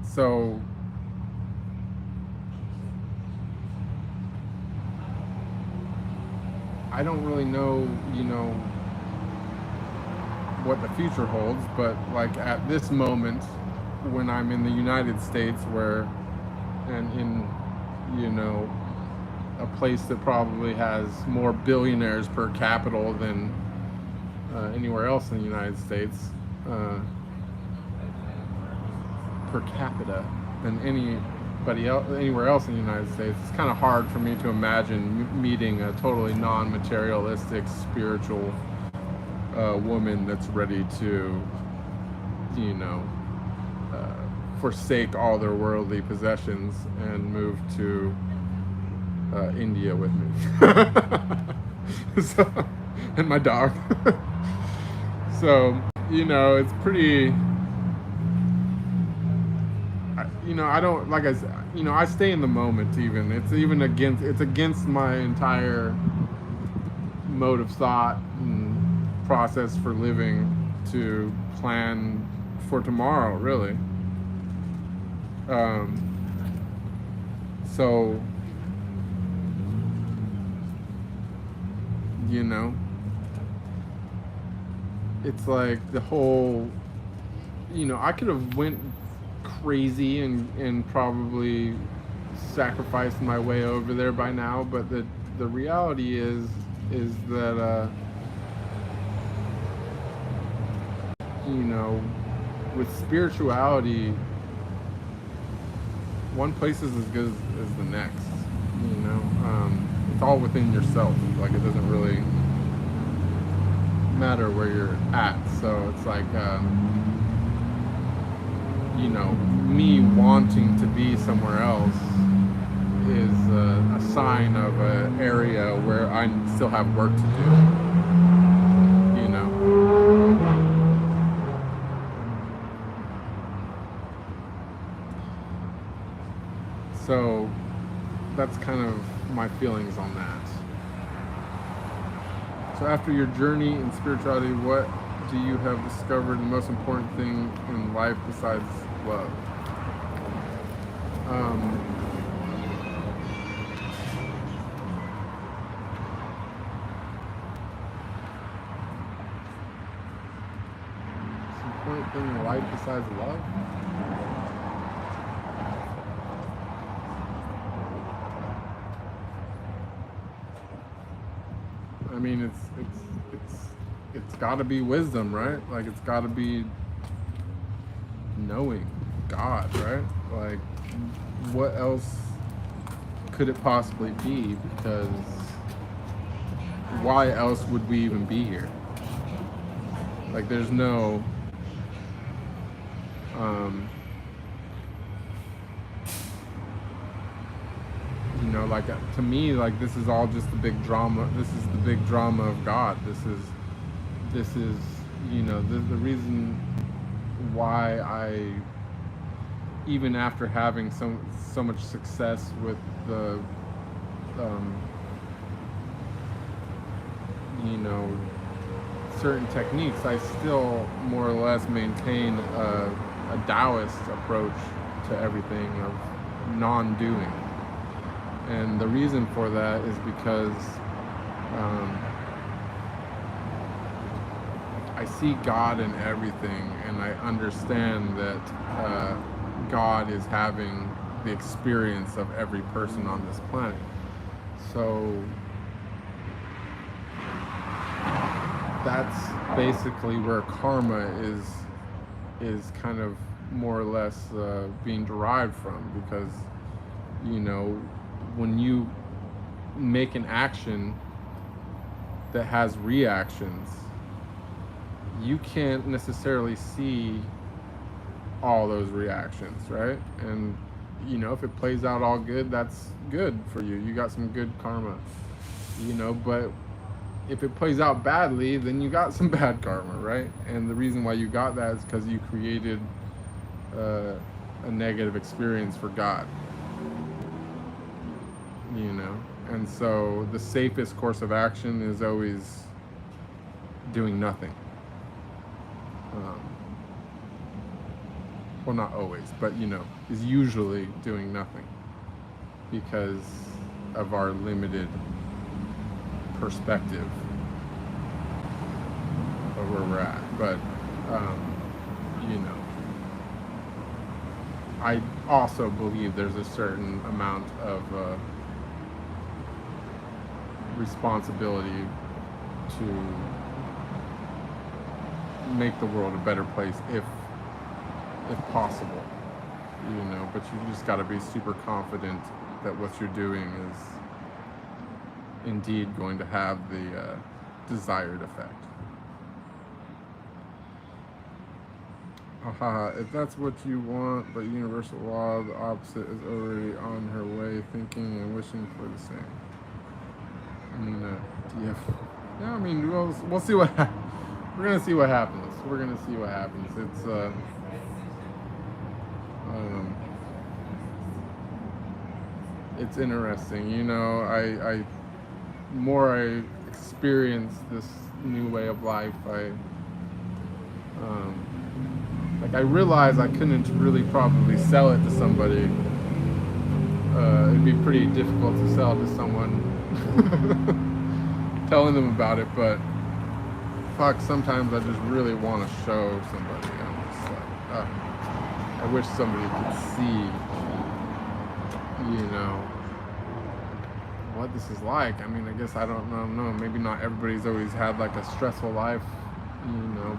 So I don't really know, what the future holds, but like at this moment, when I'm in the United States, and in, a place that probably has more billionaires per capita than anywhere else in the United States, per capita than anybody else anywhere else in the United States, it's kind of hard for me to imagine meeting a totally non-materialistic, spiritual woman that's ready to, forsake all their worldly possessions and move to India with me. So, and my dog. So, it's pretty, I don't, like I said, I stay in the moment even. It's against my entire mode of thought and process for living to plan for tomorrow, really. So, it's like the whole, I could have went crazy and probably sacrificed my way over there by now, but the reality is that with spirituality, one place is as good as the next. It's all within yourself. Like, it doesn't really matter where you're at. So it's like, me wanting to be somewhere else is a sign of an area where I still have work to do. So that's kind of my feelings on that. So after your journey in spirituality, what do you have discovered the most important thing in life besides love? Most important thing in life besides love? I mean, it's got to be wisdom, right? Like, it's got to be knowing God, right? Like, what else could it possibly be? Because why else would we even be here? Like, there's no like, to me, like, this is all just the big drama. This is the big drama of God. This is the reason why I, even after having so much success with the certain techniques, I still more or less maintain a Taoist approach to everything of non-doing. And the reason for that is because I see God in everything, and I understand that God is having the experience of every person on this planet. So that's basically where karma is kind of more or less being derived from, because when you make an action that has reactions, you can't necessarily see all those reactions, right? And if it plays out all good, that's good for you. You got some good karma, but if it plays out badly, then you got some bad karma, right? And the reason why you got that is because you created a negative experience for God, And so the safest course of action is always doing nothing. Well, not always, but is usually doing nothing because of our limited perspective of where we're at. But I also believe there's a certain amount of responsibility to make the world a better place if possible, but you just got to be super confident that what you're doing is indeed going to have the desired effect. If that's what you want, but universal law, the opposite is already on her way, thinking and wishing for the same. Yeah, I mean, we'll see what we're gonna see what happens. We're gonna see what happens. It's interesting, I more I experience this new way of life, I realized I couldn't really probably sell it to somebody. It'd be pretty difficult to sell to someone telling them about it, but fuck, sometimes I just really want to show somebody. I'm just like, I wish somebody could see, what this is like. I mean, I guess I don't know. Maybe not everybody's always had like a stressful life,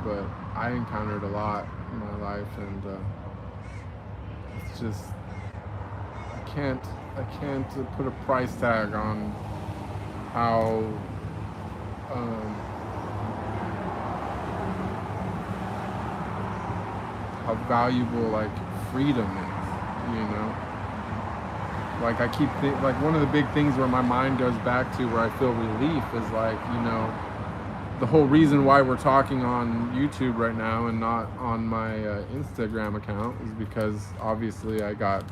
but I encountered a lot in my life, and it's just I can't put a price tag on how valuable like freedom is, Like I keep like one of the big things where my mind goes back to where I feel relief is like, the whole reason why we're talking on YouTube right now and not on my Instagram account is because obviously I got,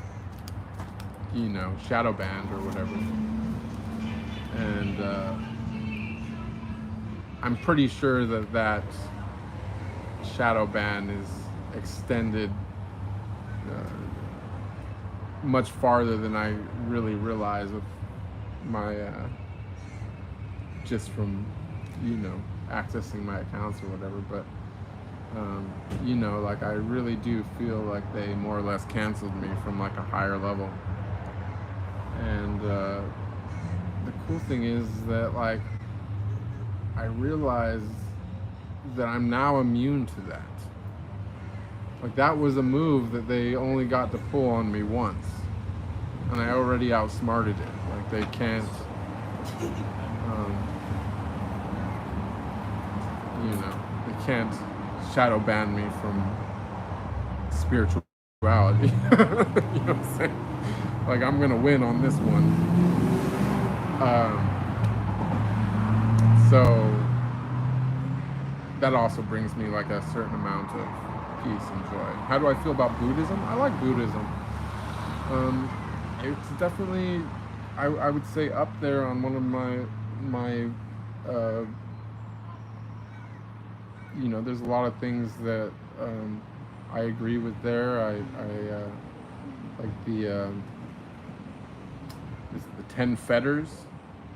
shadow banned or whatever. And I'm pretty sure that shadow ban is extended much farther than I really realize with my just from accessing my accounts or whatever, but like I really do feel like they more or less canceled me from like a higher level. And the cool thing is that like I realized that I'm now immune to that. Like that was a move that they only got to pull on me once, and I already outsmarted it. Like they can't, they can't shadow ban me from spirituality. You know what I'm saying? Like I'm gonna win on this one. So that also brings me like a certain amount of peace and joy. How do I feel about Buddhism? I like Buddhism. It's definitely, I would say, up there on one of my there's a lot of things that I agree with there. I like the 10 fetters.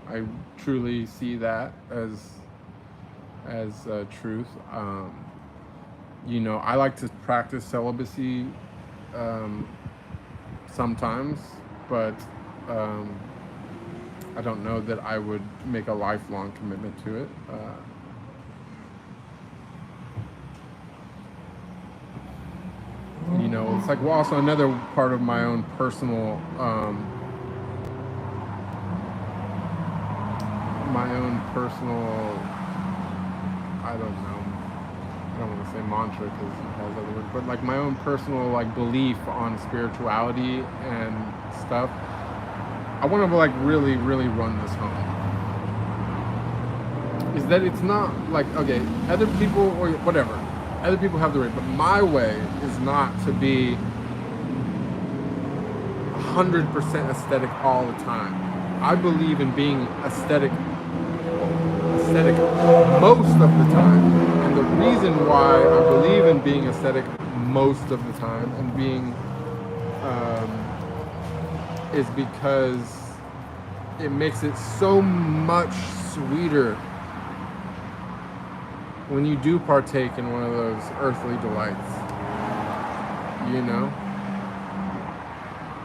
I truly see that as truth. I like to practice celibacy sometimes, but I don't know that I would make a lifelong commitment to it. You know, it's like, well, also another part of my own personal, I don't know, I don't want to say mantra because it has other words, but like my own personal like belief on spirituality and stuff. I want to like really run this home. Is that it's not like, okay, other people or whatever, other people have the right, but my way is not to be 100% aesthetic all the time. I believe in being aesthetic most of the time, and the reason why I believe in being aesthetic most of the time and being is because it makes it so much sweeter when you do partake in one of those earthly delights, you know?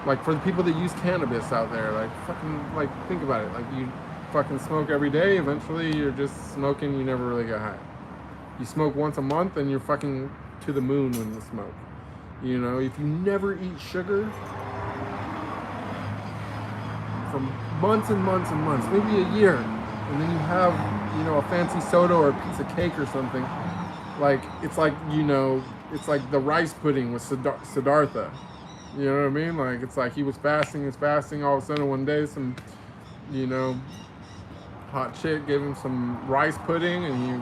Like for the people that use cannabis out there, like fucking, like think about it, like you fucking smoke every day, eventually you're just smoking, you never really get high. You smoke once a month and you're fucking to the moon when you smoke. You know, if you never eat sugar for months and months and months, maybe a year, and then you have, you know, a fancy soda or a piece of cake or something, like, it's like, you know, it's like the rice pudding with Siddhartha. You know what I mean? Like, it's like he was fasting, all of a sudden one day some, you know, hot chick gave him some rice pudding and he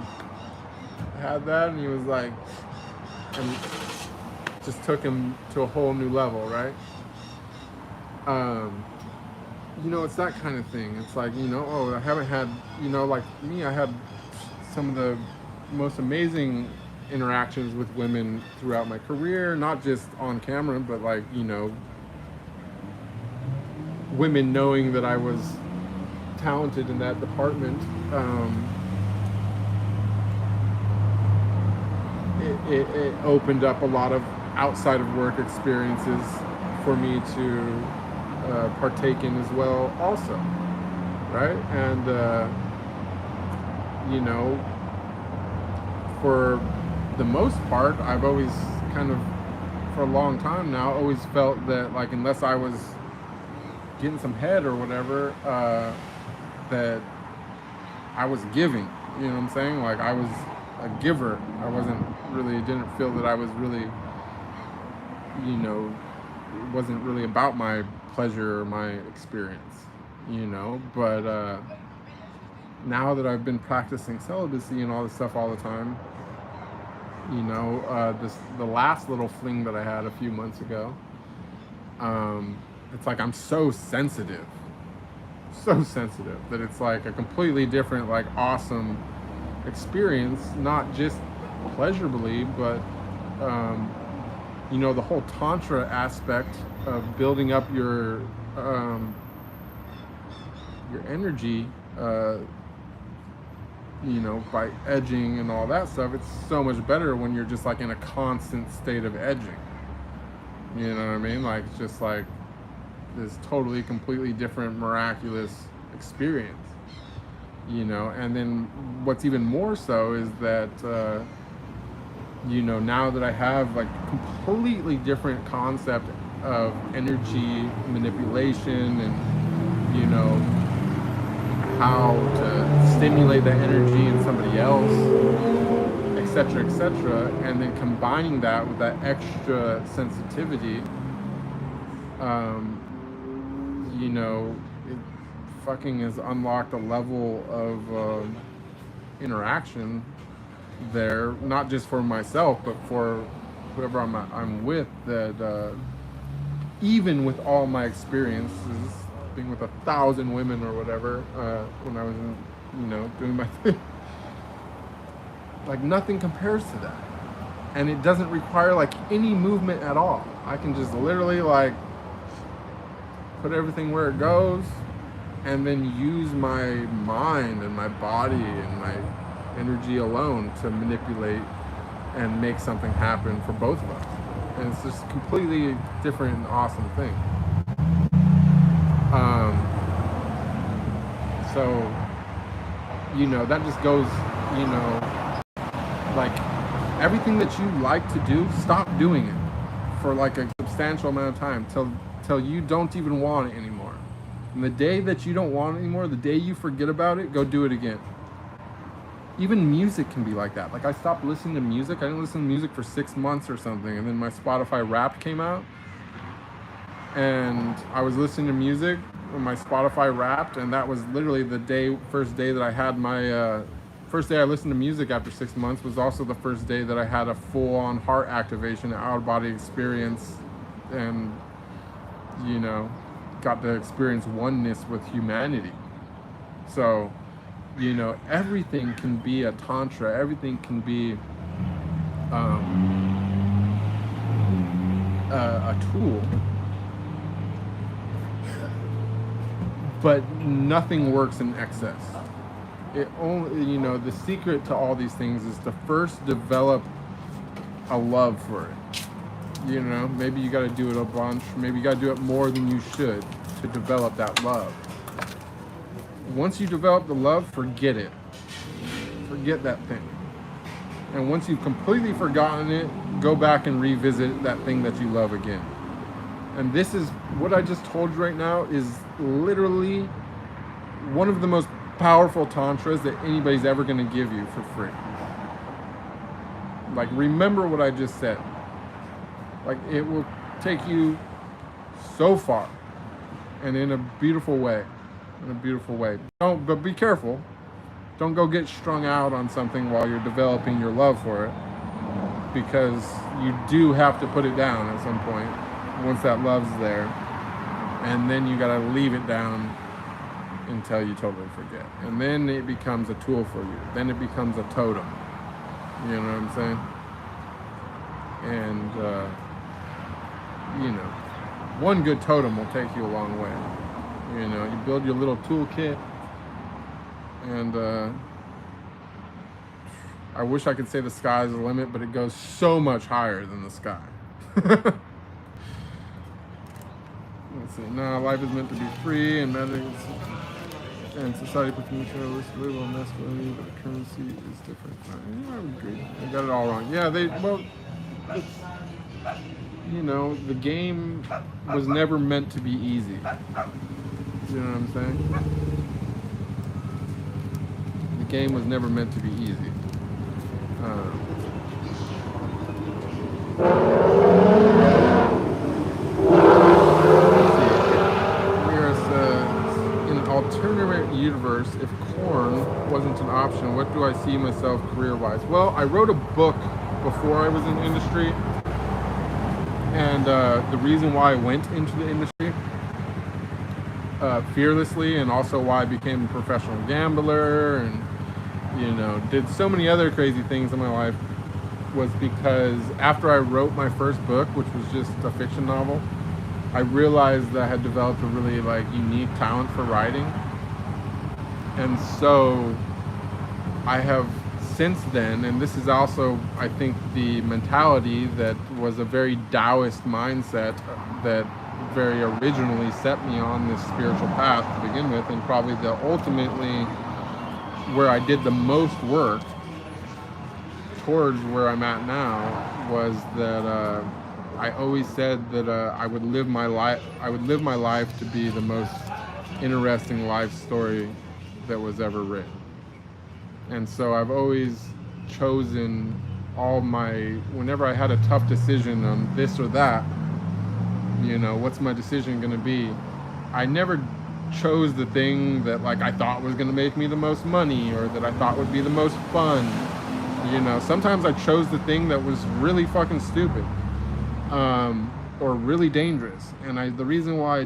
had that and he was like, and just took him to a whole new level, right? You know, it's that kind of thing. It's like, you know, oh, I haven't had, you know, like me, I had some of the most amazing interactions with women throughout my career, not just on camera, but like, you know, women knowing that I was talented in that department. It opened up a lot of outside of work experiences for me to partake in as well also, right? And you know, for the most part, I've always kind of, for a long time now, always felt that like unless I was getting some head or whatever, that I was giving, you know what I'm saying? Like I was a giver. I didn't feel that I was really, you know, it wasn't really about my pleasure or my experience, you know? But now that I've been practicing celibacy and all this stuff all the time, you know, the last little fling that I had a few months ago, it's like I'm so sensitive that it's like a completely different, like awesome experience, not just pleasurably, but you know, the whole Tantra aspect of building up your energy, you know, by edging and all that stuff. It's so much better when you're just like in a constant state of edging. You know what I mean? Like, it's just like this totally, completely different, miraculous experience. You know, and then what's even more so is that, you know, now that I have like completely different concept of energy manipulation and, you know, how to stimulate that energy in somebody else, etc., and then combining that with that extra sensitivity, you know, it fucking has unlocked a level of interaction there, not just for myself, but for whoever I'm with, that even with all my experiences, being with 1,000 women or whatever, when I was, you know, doing my thing, like nothing compares to that. And it doesn't require like any movement at all. I can just literally like put everything where it goes and then use my mind and my body and my energy alone to manipulate and make something happen for both of us. And it's just a completely different and awesome thing. So, you know, that just goes, you know, like everything that you like to do, stop doing it for like a substantial amount of time till you don't even want it anymore. And the day that you don't want it anymore, the day you forget about it, go do it again. Even music can be like that. Like I stopped listening to music. I didn't listen to music for 6 months or something, and then my Spotify Wrapped came out, and I was listening to music on my Spotify Wrapped, and that was literally the first day that I had my first day I listened to music after 6 months was also the first day that I had a full-on heart activation, out-of-body experience, and, you know, got to experience oneness with humanity. So, you know, everything can be a tantra, everything can be a tool, but nothing works in excess. It only, you know, the secret to all these things is to first develop a love for it. You know, maybe you got to do it a bunch, maybe you got to do it more than you should to develop that love. Once you develop the love, forget it. Forget that thing. And once you've completely forgotten it, go back and revisit that thing that you love again. And this is what I just told you right now is literally one of the most powerful tantras that anybody's ever going to give you for free. Like, remember what I just said. Like, it will take you so far, and in a beautiful way. In a beautiful way. But be careful. Don't go get strung out on something while you're developing your love for it, because you do have to put it down at some point once that love's there, and then you got to leave it down until you totally forget, and then it becomes a tool for you. Then it becomes a totem. You know what I'm saying? And you know, one good totem will take you a long way. You know, you build your little toolkit, and I wish I could say the sky's the limit, but it goes so much higher than the sky. Let's see. No, life is meant to be free, and and society puts materialistic label on masculinity, but the currency is different. I would agree. I got it all wrong. Yeah, it's, you know, the game was never meant to be easy. You know what I'm saying? The game was never meant to be easy. Alternate universe, if corn wasn't an option, what do I see myself career-wise? Well, I wrote a book before I was in the industry, and the reason why I went into the industry fearlessly, and also why I became a professional gambler and, you know, did so many other crazy things in my life, was because after I wrote my first book, which was just a fiction novel, I realized that I had developed a really unique talent for writing. And so I have since then, and this is also, I think, the mentality that was a very Taoist mindset that very originally set me on this spiritual path to begin with, and probably ultimately where I did the most work towards where I'm at now, was that I always said that I would live my life to be the most interesting life story that was ever written. And so I've always chosen whenever I had a tough decision on this or that, you know, what's my decision going to be? I never chose the thing that I thought was going to make me the most money, or that I thought would be the most fun. You know, sometimes I chose the thing that was really fucking stupid. Or really dangerous, and the reason why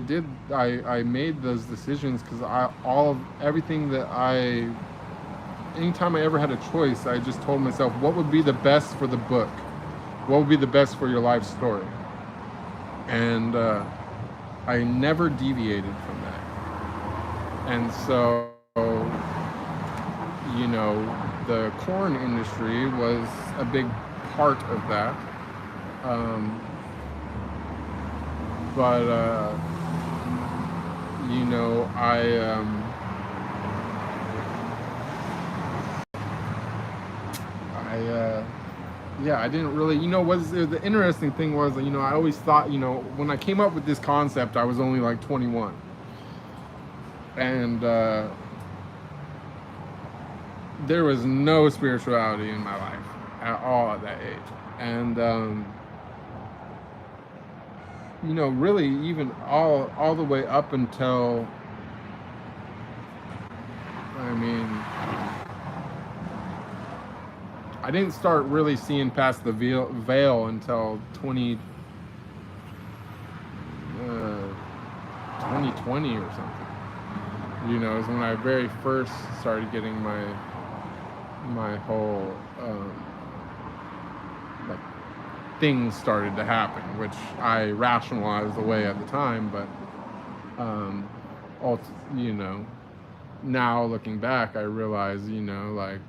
I made those decisions, because anytime I ever had a choice, I just told myself, what would be the best for the book? What would be the best for your life story? And I never deviated from that. And so, you know, the corn industry was a big part of that. But you know, yeah, I didn't really, the interesting thing was, I always thought, when I came up with this concept, I was only like 21. And there was no spirituality in my life at all at that age. And, really even all the way up until, I didn't start really seeing past the veil until 2020 or something. Is when I very first started getting my whole like things started to happen, which I rationalized away at the time, but now looking back, I realize, like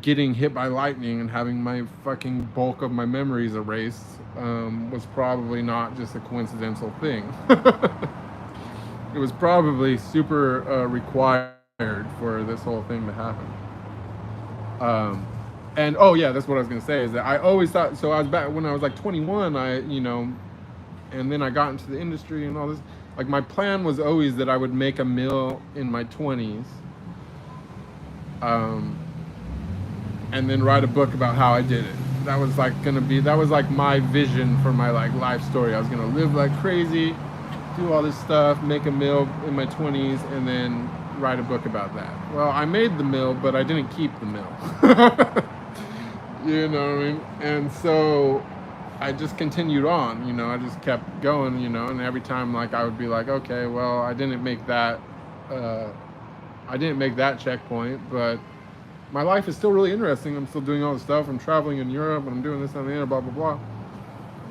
getting hit by lightning and having my fucking bulk of my memories erased was probably not just a coincidental thing. It was probably super required for this whole thing to happen. And oh yeah, that's what I was gonna say, is that I always thought, so I was back when I was like 21, and then I got into the industry and all this. Like my plan was always that I would make a meal in my 20s, and then write a book about how I did it. That was like my vision for my like life story. I was gonna live like crazy, do all this stuff, make a meal in my 20s, and then write a book about that. Well, I made the meal, but I didn't keep the meal. You know what I mean? And so I just continued on, I just kept going, and every time like I would be like, okay, well, I didn't make that checkpoint, but my life is still really interesting. I'm still doing all this stuff. I'm traveling in Europe, and I'm doing this and the other, blah, blah, blah.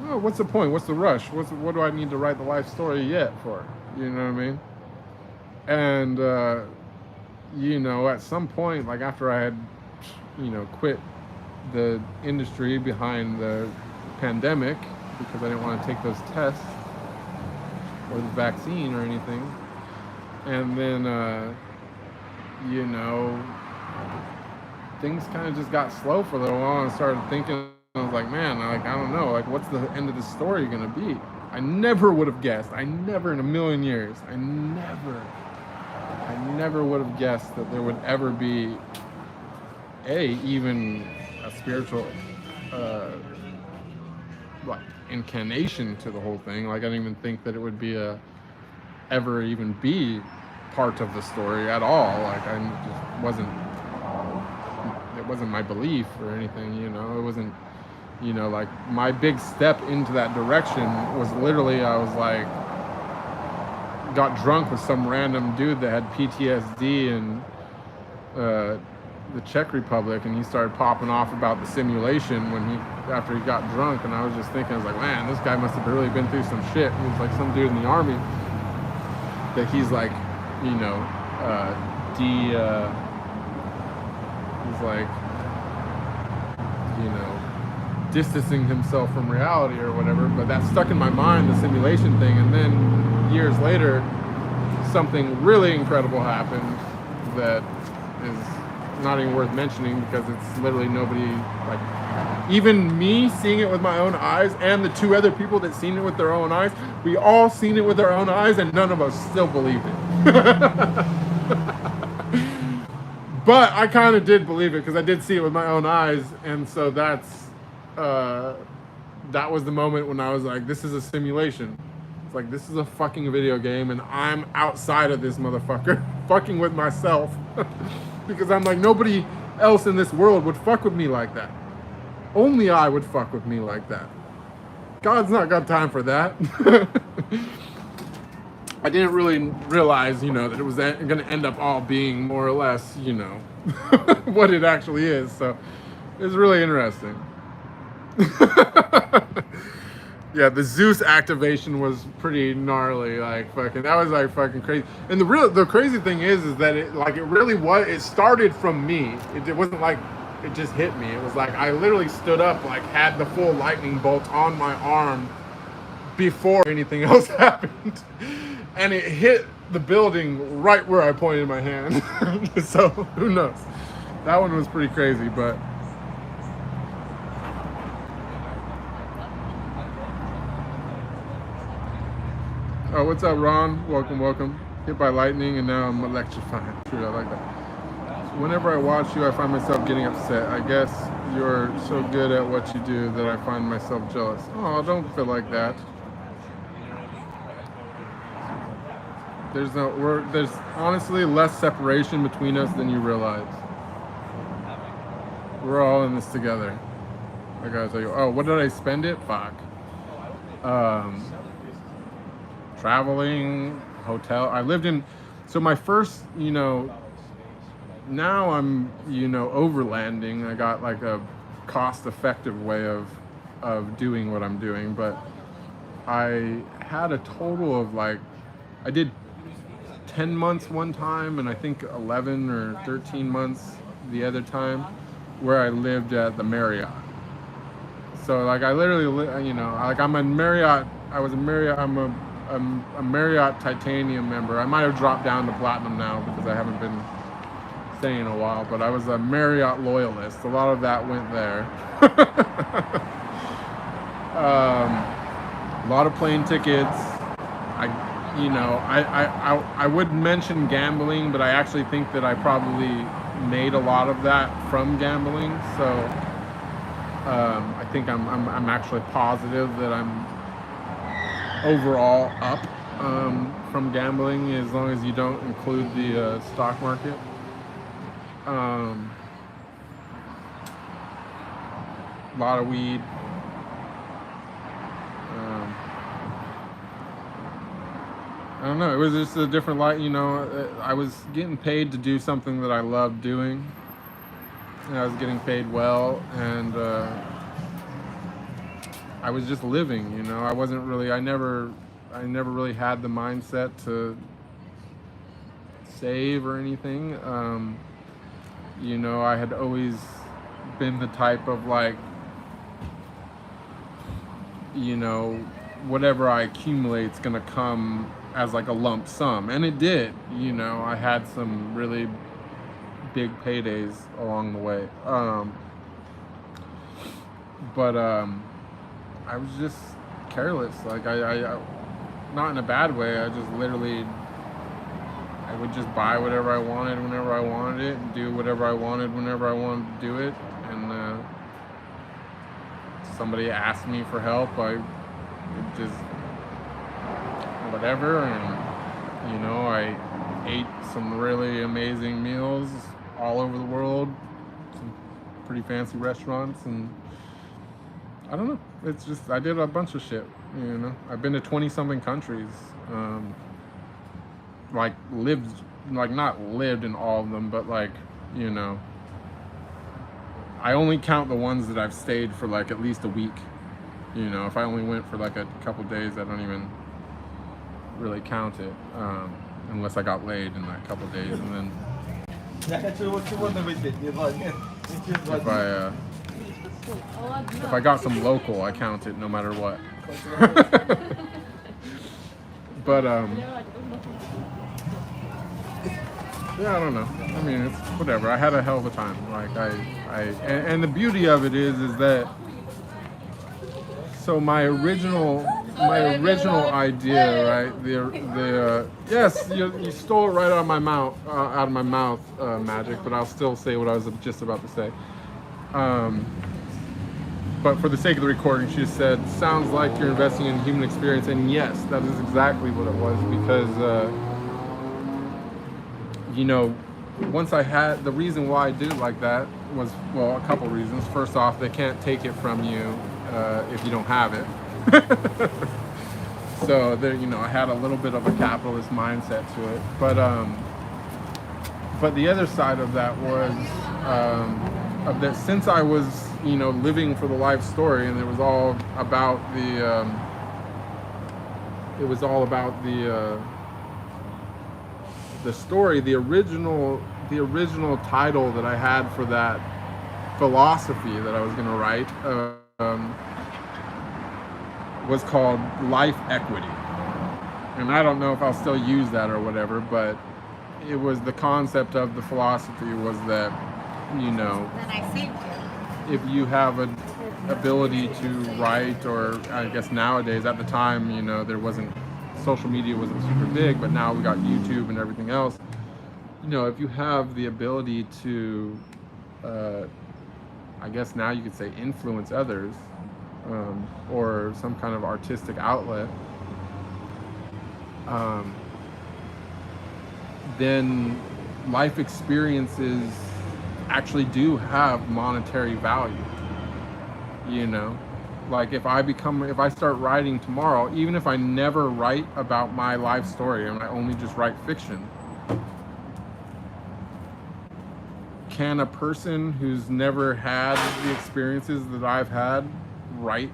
Well, what's the point? What's the rush? What do I need to write the life story yet for? You know what I mean? And, at some point, like after I had, quit the industry behind the pandemic because I didn't want to take those tests or the vaccine or anything. And then, things kind of just got slow for a little while, and I started thinking, I was like, man, I don't know, like what's the end of the story gonna be? I never would have guessed. I never in a million years. I never would have guessed that there would ever be even a spiritual like incarnation to the whole thing. Like I didn't even think that it would be ever even be part of the story at all. Like I just it wasn't my belief or anything, it wasn't, like my big step into that direction was literally, I was like, got drunk with some random dude that had PTSD in the Czech Republic, and he started popping off about the simulation after he got drunk, and I was just thinking, I was like, man, this guy must have really been through some shit. He was like some dude in the army that he's like, he's like, distancing himself from reality or whatever, but that stuck in my mind, the simulation thing. And then years later, something really incredible happened that is not even worth mentioning, because it's literally nobody, like, even me seeing it with my own eyes and the two other people that seen it with their own eyes, we all seen it with our own eyes, and none of us still believed it. But I kind of did believe it, because I did see it with my own eyes, and so that was the moment when I was like, this is a simulation. It's like, this is a fucking video game, and I'm outside of this motherfucker, fucking with myself. Because I'm like, nobody else in this world would fuck with me like that. Only I would fuck with me like that. God's not got time for that. I didn't really realize, that it was going to end up all being more or less, what it actually is. So it was really interesting. Yeah, the Zeus activation was pretty gnarly. Like fucking, that was like fucking crazy. And the crazy thing is that it really was. It started from me. It wasn't like it just hit me. It was like I literally stood up, like had the full lightning bolt on my arm before anything else happened, and it hit the building right where I pointed my hand. So who knows? That one was pretty crazy, but Oh, what's up, Ron? Welcome, welcome. Hit by lightning, and now I'm electrifying. True, I like that. Whenever I watch you, I find myself getting upset. I guess you're so good at what you do that I find myself jealous. Oh, don't feel like that. There's honestly less separation between us than you realize. We're all in this together. I gotta tell you. Oh, what did I spend it? Fuck. Traveling, hotel. I lived in. So my first, now I'm, overlanding. I got like a cost-effective way of doing what I'm doing, but I had a total of I did 10 months one time, and I think 11 or 13 months the other time, where I lived at the Marriott. So I literally, I'm a Marriott. I was a Marriott. I'm a Marriott Titanium member. I might have dropped down to Platinum now because I haven't been staying in a while. But I was a Marriott loyalist. A lot of that went there. A lot of plane tickets. I would mention gambling, but I actually think that I probably made a lot of that from gambling. So I think I'm actually positive that I'm overall up from gambling, as long as you don't include the stock market. A lot of weed. I don't know. It was just a different light. I was getting paid to do something that I loved doing. And I was getting paid well, and I was just living. I wasn't really. I never really had the mindset to save or anything. I had always been the type of whatever I accumulate is gonna come as a lump sum, and it did. I had some really big paydays along the way, but I was just careless. I not in a bad way. I just literally, I would just buy whatever I wanted whenever I wanted it, and do whatever I wanted whenever I wanted to do it. And somebody asked me for help, I would just whatever. And I ate some really amazing meals all over the world, some pretty fancy restaurants, and I don't know. It's just, I did a bunch of shit, I've been to 20-something countries. Not lived in all of them, but I only count the ones that I've stayed for at least a week. If I only went for a couple days, I don't even really count it, unless I got laid in that couple days, and then if I got some local, I count it no matter what. But yeah, I don't know. I mean, it's whatever. I had a hell of a time. And the beauty of it is that, so my original idea, right? Yes, you stole it right out of my mouth, Magic. But I'll still say what I was just about to say. But for the sake of the recording, she said, "Sounds like you're investing in human experience," and yes, that is exactly what it was. Because once I had, the reason why I did it like that was, well, a couple reasons. First off, they can't take it from you if you don't have it. So there, I had a little bit of a capitalist mindset to it. But the other side of that was that since I was living for the life story, and it was all about the story, the original title that I had for that philosophy that I was going to write was called Life Equity. And I don't know if I'll still use that or whatever, but it was, the concept of the philosophy was that, Then I saved you. if you have an ability to write, or I guess nowadays, at the time, there wasn't social media wasn't super big, but now we got YouTube and everything else. You know, if you have the ability to, I guess now you could say influence others, or some kind of artistic outlet, then life experiences actually do have monetary value. You know, like if I start writing tomorrow, even if I never write about my life story and I only just write fiction, can a person who's never had the experiences that I've had write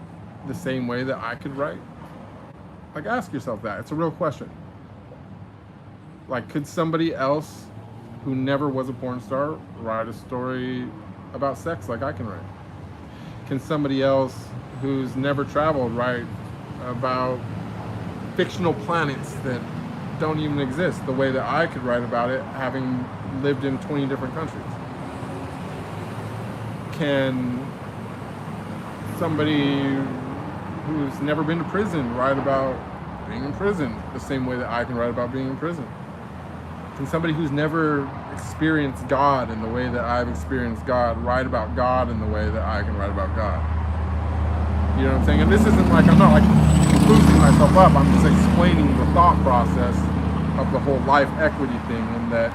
the same way that I could write? Like, ask yourself that. It's a real question. Like, could somebody else who never was a porn star write a story about sex like I can write? Can somebody else who's never traveled write about fictional planets that don't even exist the way that I could write about it, having lived in 20 different countries? Can somebody who's never been to prison write about being in prison the same way that I can write about being in prison? Can somebody who's never experienced God in the way that I've experienced God write about God in the way that I can write about God? You know what I'm saying? And this isn't like, I'm not like boosting myself up, I'm just explaining the thought process of the whole life equity thing, and that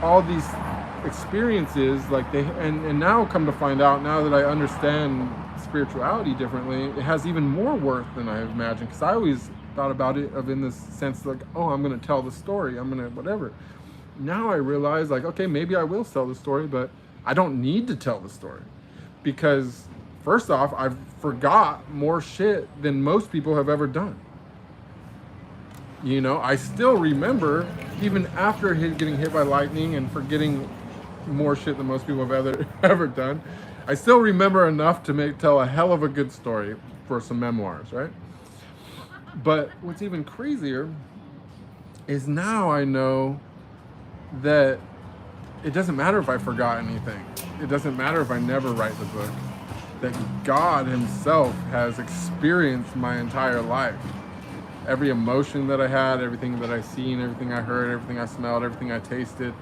all these experiences, like and now come to find out, now that I understand spirituality differently, it has even more worth than I imagined, because I always thought about it in this sense, like, oh, I'm going to tell the story, I'm going to whatever. Now I realize, like, okay, maybe I will tell the story, but I don't need to tell the story, because first off, I've forgot more shit than most people have ever done. You know, I still remember, even after getting hit by lightning and forgetting more shit than most people have ever done, I still remember enough to tell a hell of a good story for some memoirs, right? But what's even crazier is now I know that it doesn't matter if I forgot anything. It doesn't matter if I never write the book. That God himself has experienced my entire life. Every emotion that I had, everything that I seen, everything I heard, everything I smelled, everything I tasted,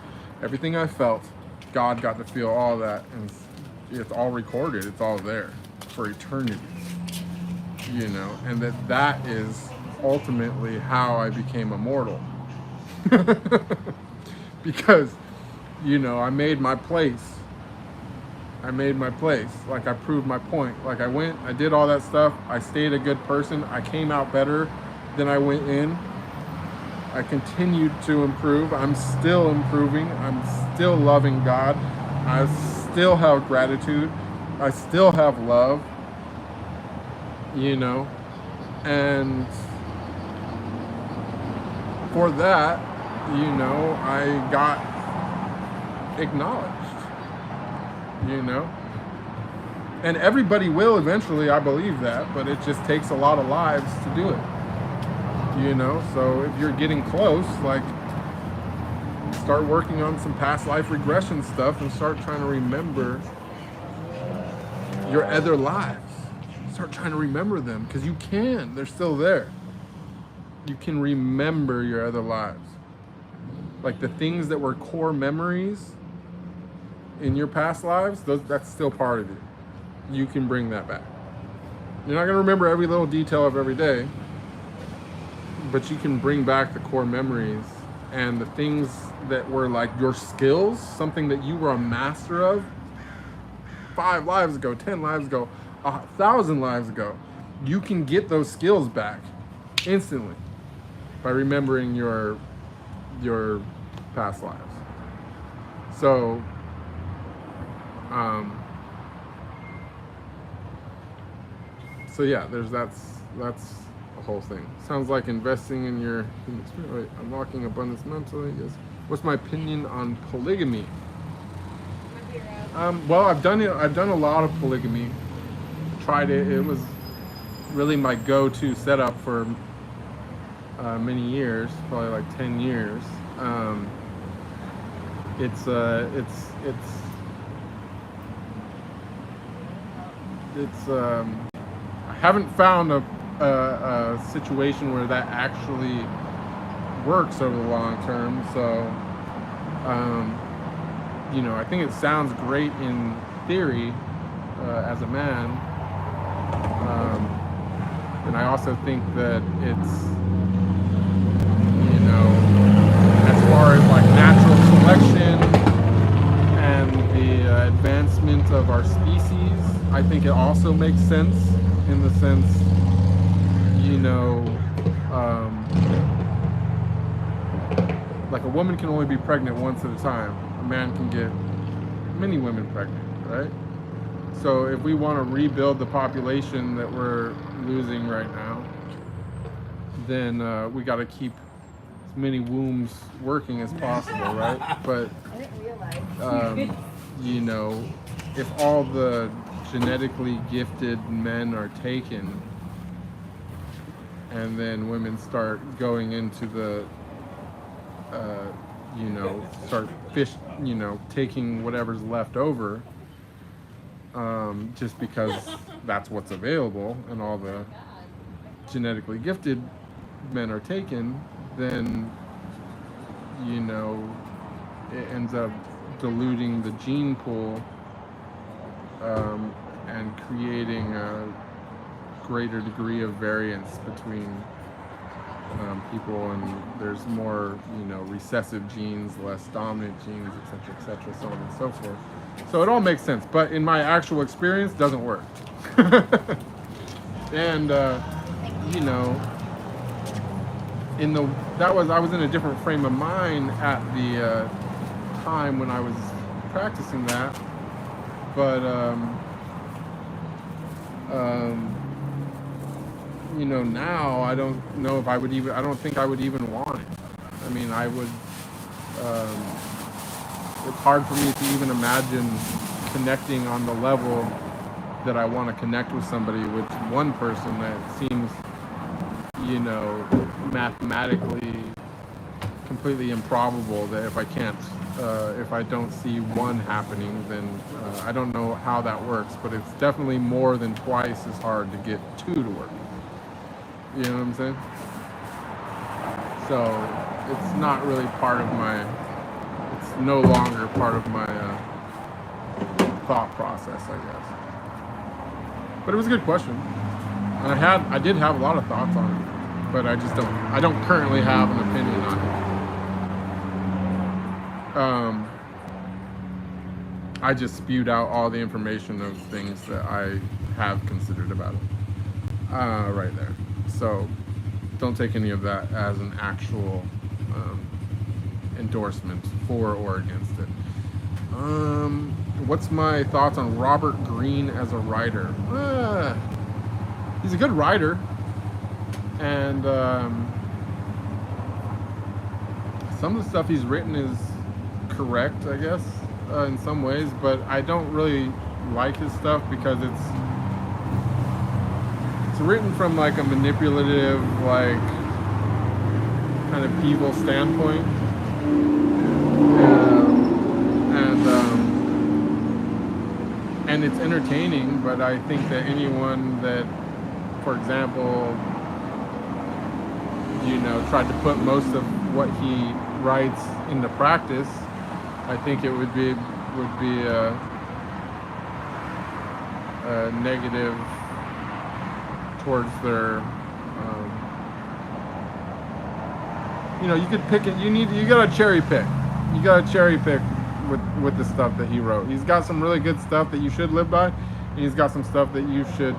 everything I felt, God got to feel all that, and it's all recorded, it's all there for eternity. You know, and that is ultimately how I became immortal. Because, you know, I made my place. Like, I proved my point. Like, I went, I did all that stuff, I stayed a good person, I came out better than I went in. I continued to improve. I'm still improving. I'm still loving God. I still have gratitude. I still have love. You know, and for that, you know, I got acknowledged, you know, and everybody will eventually, I believe that, but it just takes a lot of lives to do it, you know. So if you're getting close, like, start working on some past life regression stuff and start trying to remember your other lives. Start trying to remember them, because you can. They're still there. You can remember your other lives. Like, the things that were core memories in your past lives, that's still part of you. You can bring that back. You're not going to remember every little detail of every day, but you can bring back the core memories and the things that were like your skills, something that you were a master of 5 lives ago, 10 lives ago, 1,000 lives ago. You can get those skills back instantly by remembering your past lives. So yeah, that's the whole thing. Sounds like investing in your human spirit. Wait, unlocking abundance mentally. Yes. What's my opinion on polygamy? Well, I've done a lot of polygamy. Tried it. It was really my go-to setup for many years, probably like 10 years. I haven't found a situation where that actually works over the long term. So, you know, I think it sounds great in theory as a man, and I also think that it's, you know, as far as like natural selection and the advancement of our species, I think it also makes sense in the sense, you know, like a woman can only be pregnant once at a time. A man can get many women pregnant, right? So if we want to rebuild the population that we're losing right now, then we got to keep as many wombs working as possible, right? But I didn't realize. you know, if all the genetically gifted men are taken, and then women start going into the, you know, start you know, taking whatever's left over, just because that's what's available, and all the genetically gifted men are taken, then, you know, it ends up diluting the gene pool, and creating a greater degree of variance between people, and there's more, you know, recessive genes, less dominant genes, etc., so on and so forth. So it all makes sense, but in my actual experience, doesn't work. And you know, I was in a different frame of mind at the time when I was practicing that, but you know, now I don't know if I would even, I don't think I would even want it. I mean, I would, it's hard for me to even imagine connecting on the level that I want to connect with somebody, with one person that seems, you know, mathematically completely improbable, that if I can't, if I don't see one happening, then I don't know how that works, but it's definitely more than twice as hard to get two to work. You know what I'm saying? So it's not really part of my, it's no longer part of my thought process, I guess. But it was a good question. And I did have a lot of thoughts on it, but I don't currently have an opinion on it. I just spewed out all the information of things that I have considered about it. Right there. So don't take any of that as an actual endorsement for or against it. What's my thoughts on Robert Greene as a writer? He's a good writer, and some of the stuff he's written is correct, I guess, in some ways, but I don't really like his stuff because it's written from like a manipulative, like kind of evil standpoint, and it's entertaining, but I think that anyone that, for example, you know, tried to put most of what he writes into practice, I think it would be a negative towards their, you know, you could pick it. You gotta cherry pick. You gotta cherry pick with the stuff that he wrote. He's got some really good stuff that you should live by, and he's got some stuff that you should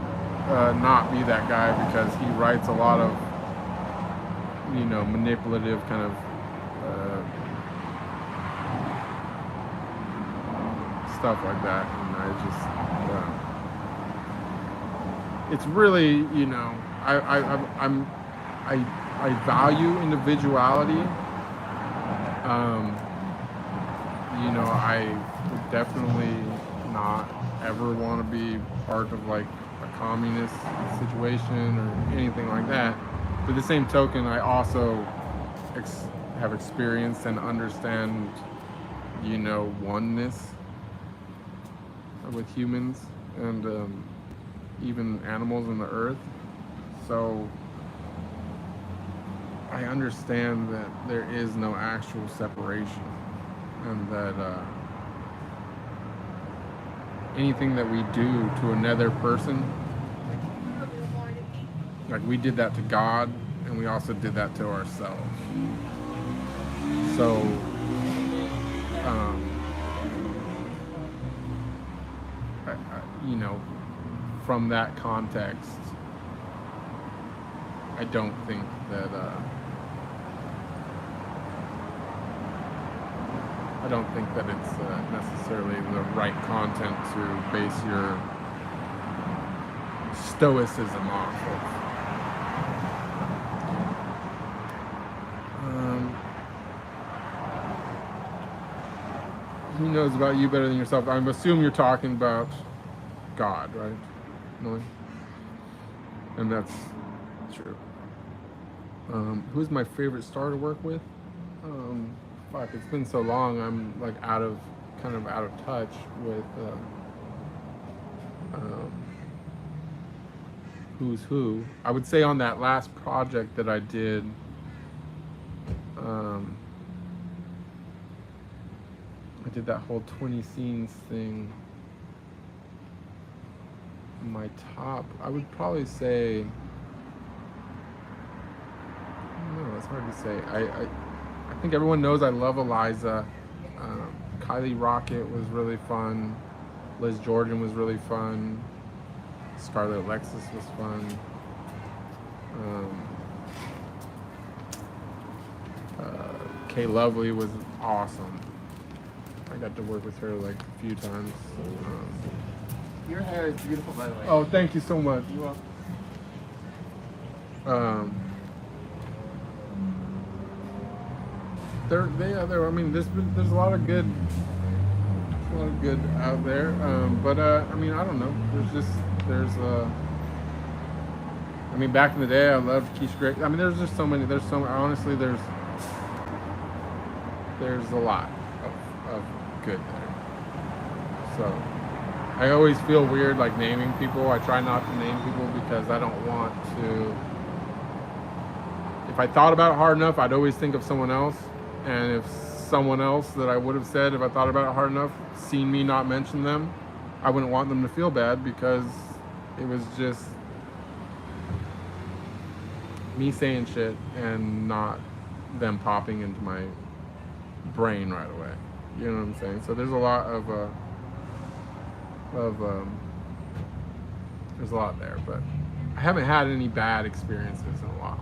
not be that guy, because he writes a lot of, you know, manipulative kind of stuff like that, and I just. It's really, you know, I value individuality. You know, I would definitely not ever want to be part of like a communist situation or anything like that. But at the same token, I also have experienced and understand, you know, oneness with humans and even animals on the earth. So I understand that there is no actual separation, and that anything that we do to another person, like we did that to God, and we also did that to ourselves. So you know, from that context, I don't think that it's necessarily the right content to base your stoicism off of. Who knows about you better than yourself? I assume you're talking about God, right? No? And that's true. Who's my favorite star to work with? Fuck, it's been so long. I'm like kind of out of touch with who's who. I would say on that last project that I did, I did that whole 20 scenes thing. My top, I would probably say, no, it's hard to say. I think everyone knows I love Eliza. Kylie Rocket was really fun. Liz Jordan was really fun. Scarlett Alexis was fun. Kay Lovely was awesome. I got to work with her like a few times. Your hair is beautiful, by the way. Oh, thank you so much. You're welcome. I mean, there's a lot of good out there. But I mean, I don't know. I mean, back in the day, I loved Keisha Gray. I mean, there's just so many. Honestly, there's a lot of good there. So I always feel weird like naming people. I try not to name people because I don't want to. If I thought about it hard enough, I'd always think of someone else. And if someone else that I would have said, if I thought about it hard enough, seen me not mention them, I wouldn't want them to feel bad because it was just me saying shit and not them popping into my brain right away. You know what I'm saying? So there's a lot there's a lot there, but I haven't had any bad experiences in a while.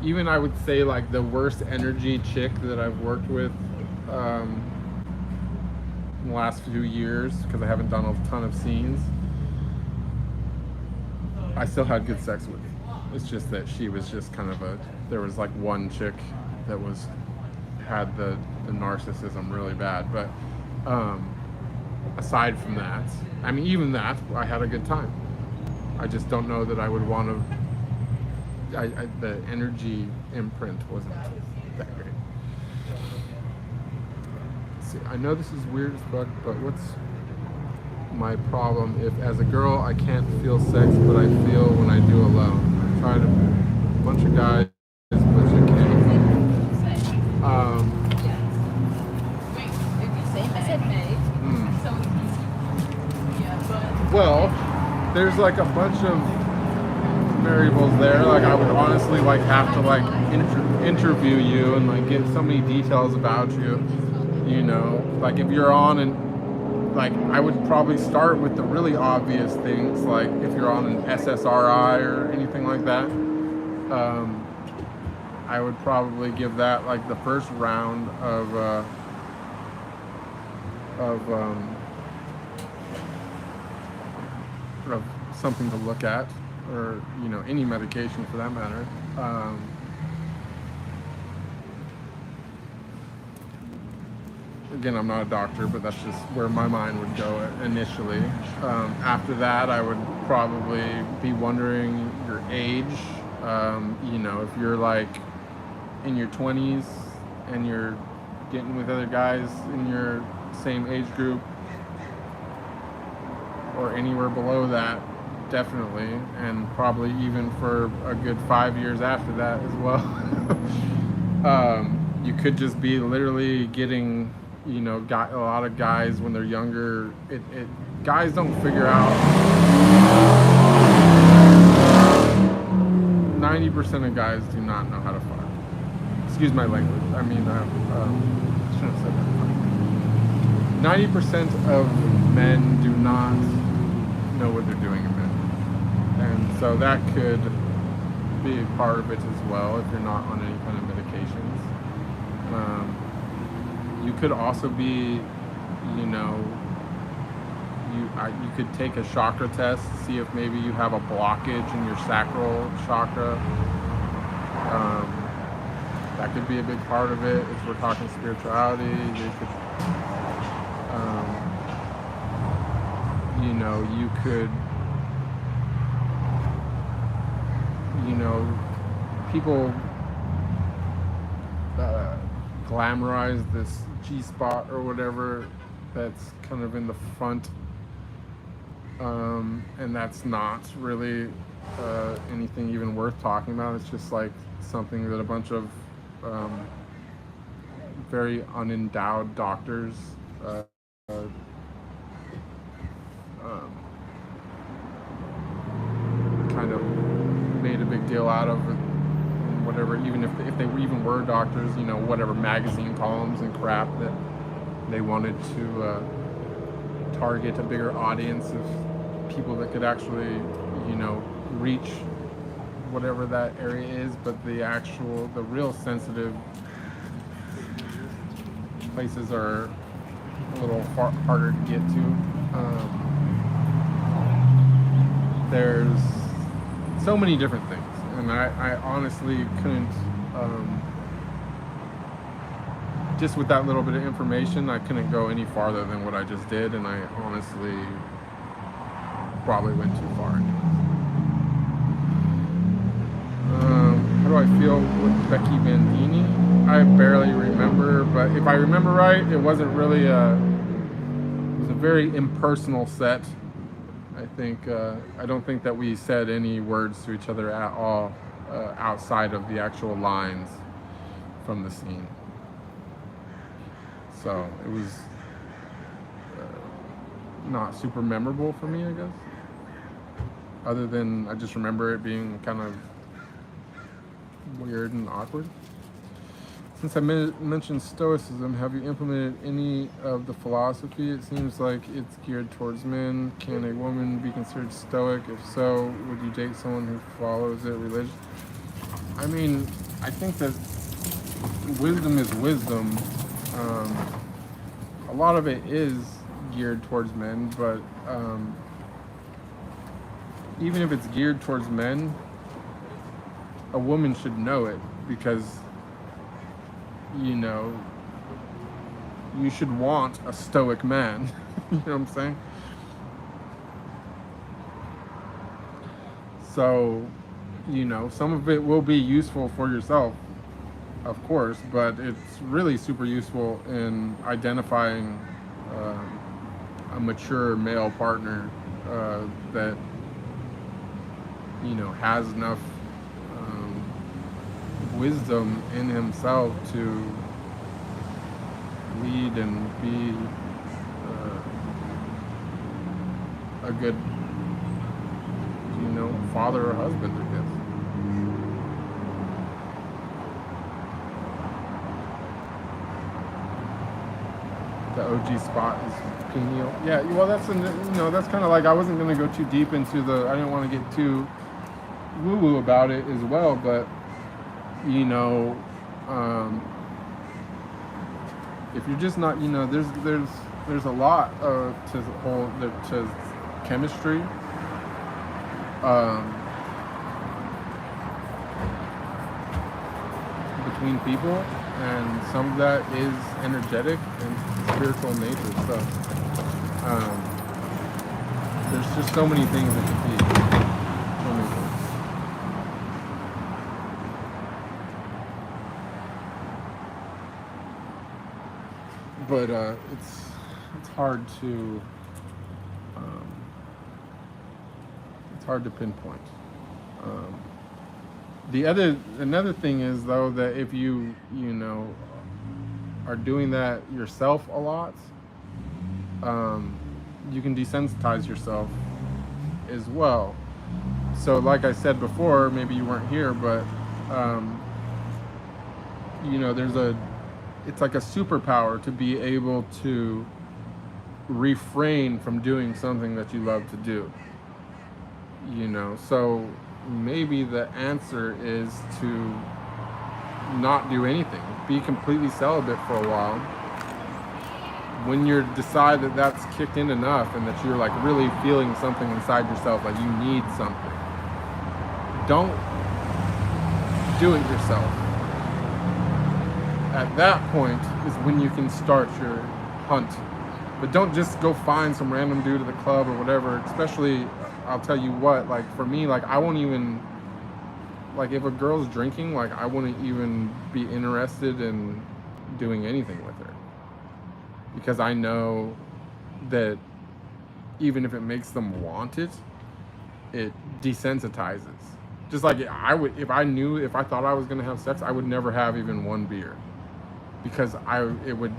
Even I would say like the worst energy chick that I've worked with in the last few years, because I haven't done a ton of scenes, I still had good sex with. It's just that she was just kind of there was like one chick that had the narcissism really bad, but aside from that, I mean, even that, I had a good time. I just don't know that I would want to. The energy imprint wasn't that great. See, I know this is weird as fuck, but what's my problem if, as a girl, I can't feel sex, but I feel when I do alone? I tried a bunch of guys, but you can't. Well, there's like a bunch of variables there. Like I would honestly like have to like interview you and like get so many details about you, you know, like if you're on, and like I would probably start with the really obvious things, like if you're on an SSRI or anything like that. I would probably give that like the first round of something to look at, or you know, any medication for that matter. Again, I'm not a doctor, but that's just where my mind would go initially. After that, I would probably be wondering your age. You know, if you're like in your 20s and you're getting with other guys in your same age group, or anywhere below that, definitely, and probably even for a good 5 years after that as well. You could just be literally getting, you know, a lot of guys when they're younger. Guys don't figure out. 90% of guys do not know how to fuck. Excuse my language. I mean, shouldn't have said that. 90% of men do not know what they're doing in bed, and so that could be a part of it as well if you're not on any kind of medications. You could also be, you know, you could take a chakra test, see if maybe you have a blockage in your sacral chakra. That could be a big part of it. If we're talking spirituality, you could, you know, you could, you know, people glamorize this G-spot or whatever that's kind of in the front, and that's not really anything even worth talking about. It's just like something that a bunch of very unendowed doctors kind of made a big deal out of it, whatever, even if they even were doctors, you know, whatever magazine columns and crap that they wanted to target a bigger audience of people that could actually, you know, reach whatever that area is, but the real sensitive places are a little harder to get to. There's so many different things, and I honestly couldn't, just with that little bit of information, I couldn't go any farther than what I just did, and I honestly probably went too far. How do I feel with Becky Bandini? I barely remember, but if I remember right, it wasn't really it was a very impersonal set. I think, I don't think that we said any words to each other at all outside of the actual lines from the scene. So it was not super memorable for me, I guess. Other than I just remember it being kind of weird and awkward. Since I mentioned Stoicism, have you implemented any of the philosophy? It seems like it's geared towards men. Can a woman be considered Stoic? If so, would you date someone who follows it religiously? I mean, I think that wisdom is wisdom. A lot of it is geared towards men, but even if it's geared towards men, a woman should know it, because, you know, you should want a stoic man. You know what I'm saying? So, you know, some of it will be useful for yourself, of course, but it's really super useful in identifying a mature male partner that, you know, has enough wisdom in himself to lead and be a good, you know, father or husband, I guess. The OG spot is pineal. Yeah, well, that's, you know, that's kind of like, I wasn't going to go too deep into I didn't want to get too woo-woo about it as well, but, you know, if you're just not, you know, there's a lot to chemistry. Between people, and some of that is energetic and spiritual nature. So there's just so many things that could be. So many things. But it's hard to hard to pinpoint. Another thing is though that if you are doing that yourself a lot, you can desensitize yourself as well. So like I said before, maybe you weren't here, but it's like a superpower to be able to refrain from doing something that you love to do. So maybe the answer is to not do anything, be completely celibate for a while. When you decide that that's kicked in enough and that you're like really feeling something inside yourself, like you need something, don't do it yourself. At that point is when you can start your hunt. But don't just go find some random dude at the club or whatever, especially, I'll tell you what, like for me, like I won't even, like if a girl's drinking, like I wouldn't even be interested in doing anything with her. Because I know that even if it makes them want it, it desensitizes. Just like if I thought I was gonna have sex, I would never have even one beer. Because it would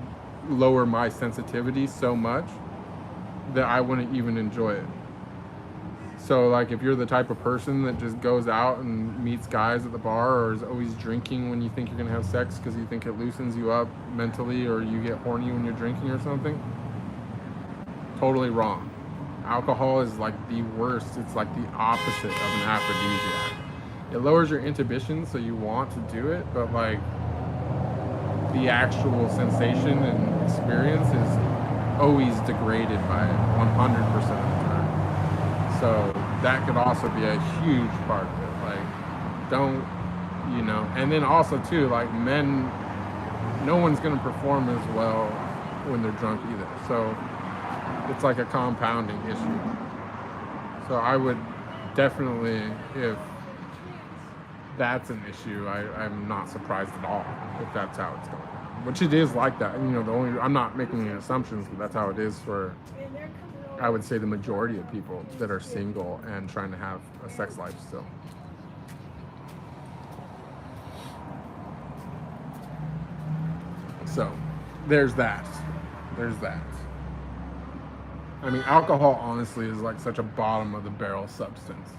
lower my sensitivity so much that I wouldn't even enjoy it. So like if you're the type of person that just goes out and meets guys at the bar or is always drinking when you think you're gonna have sex because you think it loosens you up mentally or you get horny when you're drinking or something, totally wrong. Alcohol is like the worst. It's like the opposite of an aphrodisiac. It lowers your inhibition so you want to do it, but like the actual sensation and experience is always degraded by 100% of the time. So that could also be a huge part of it. Like, don't, and then also too, like men, no one's gonna perform as well when they're drunk either. So it's like a compounding issue. So I would definitely, if that's an issue, I'm not surprised at all if that's how it's going. Which it is like that. I'm not making any assumptions, but that's how it is for, I would say, the majority of people that are single and trying to have a sex life still. So there's that. I mean, alcohol honestly is like such a bottom of the barrel substance.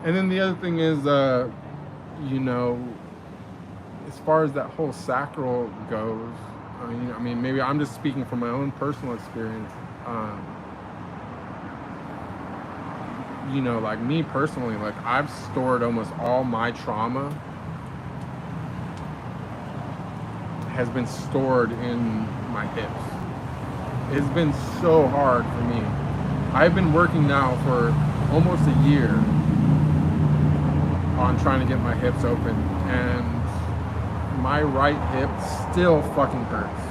And then the other thing is, as far as that whole sacral goes, I mean, maybe I'm just speaking from my own personal experience. Like me personally, like I've stored almost all my trauma has been stored in my hips. It's been so hard for me. I've been working now for almost a year on trying to get my hips open, and my right hip still fucking hurts.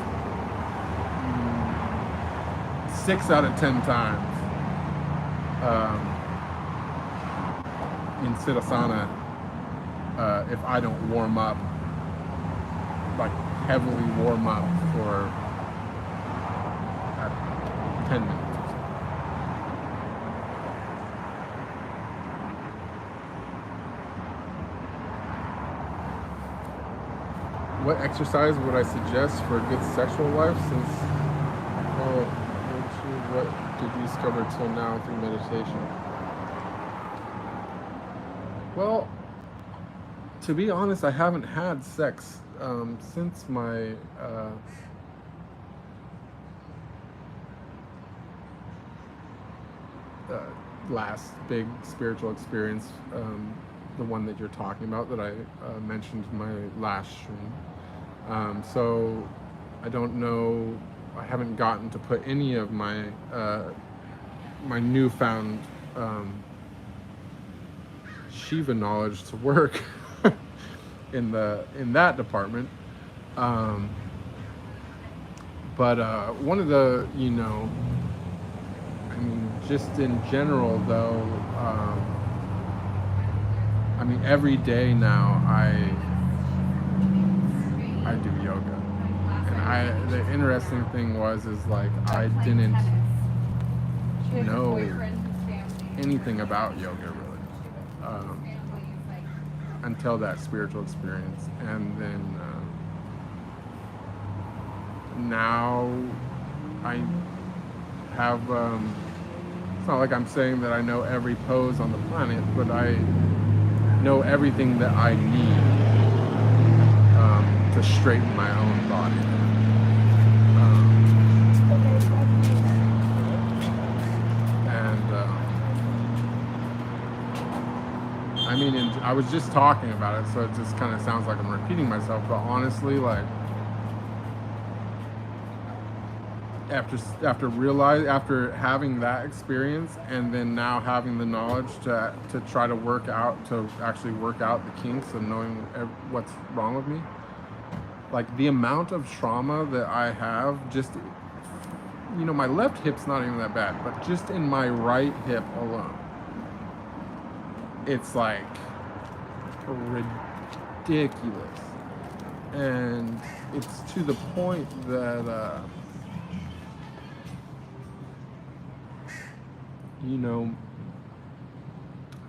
6 out of 10 times. In Siddhasana, if I don't warm up, like heavily warm up for 10 minutes or so. What exercise would I suggest for a good sexual life since what did you discover till now through meditation? Well, to be honest, I haven't had sex since my last big spiritual experience, the one that you're talking about that I mentioned in my last stream. So I don't know, I haven't gotten to put any of my my newfound Shiva knowledge to work in that department. But one of the, I mean, just in general though, I mean, every day now I do yoga. And the interesting thing is like I didn't know anything about yoga really until that spiritual experience, and then now I have it's not like I'm saying that I know every pose on the planet, but I know everything that I need to straighten my own body. I mean, I was just talking about it, so it just kind of sounds like I'm repeating myself, but honestly, like, after having that experience, and then now having the knowledge to try to actually work out the kinks of knowing what's wrong with me, like the amount of trauma that I have, just, you know, my left hip's not even that bad, but just in my right hip alone, it's like ridiculous. And it's to the point that you know, I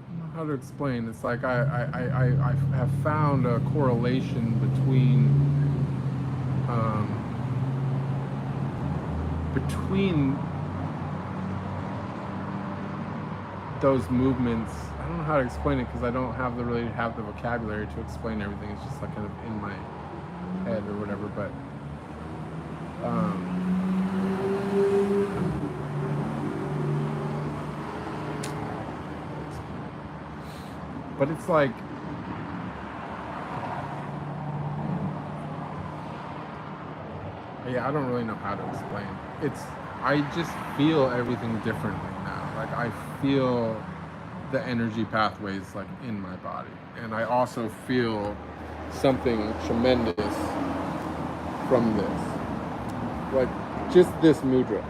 don't know how to explain. It's like I have found a correlation between those movements. I don't know how to explain it because I don't really have the vocabulary to explain everything. It's just like kind of in my head or whatever. But it's like, yeah, I don't really know how to explain. I just feel everything differently now. Like I feel the energy pathways like in my body, and I also feel something tremendous from this, like just this mudra.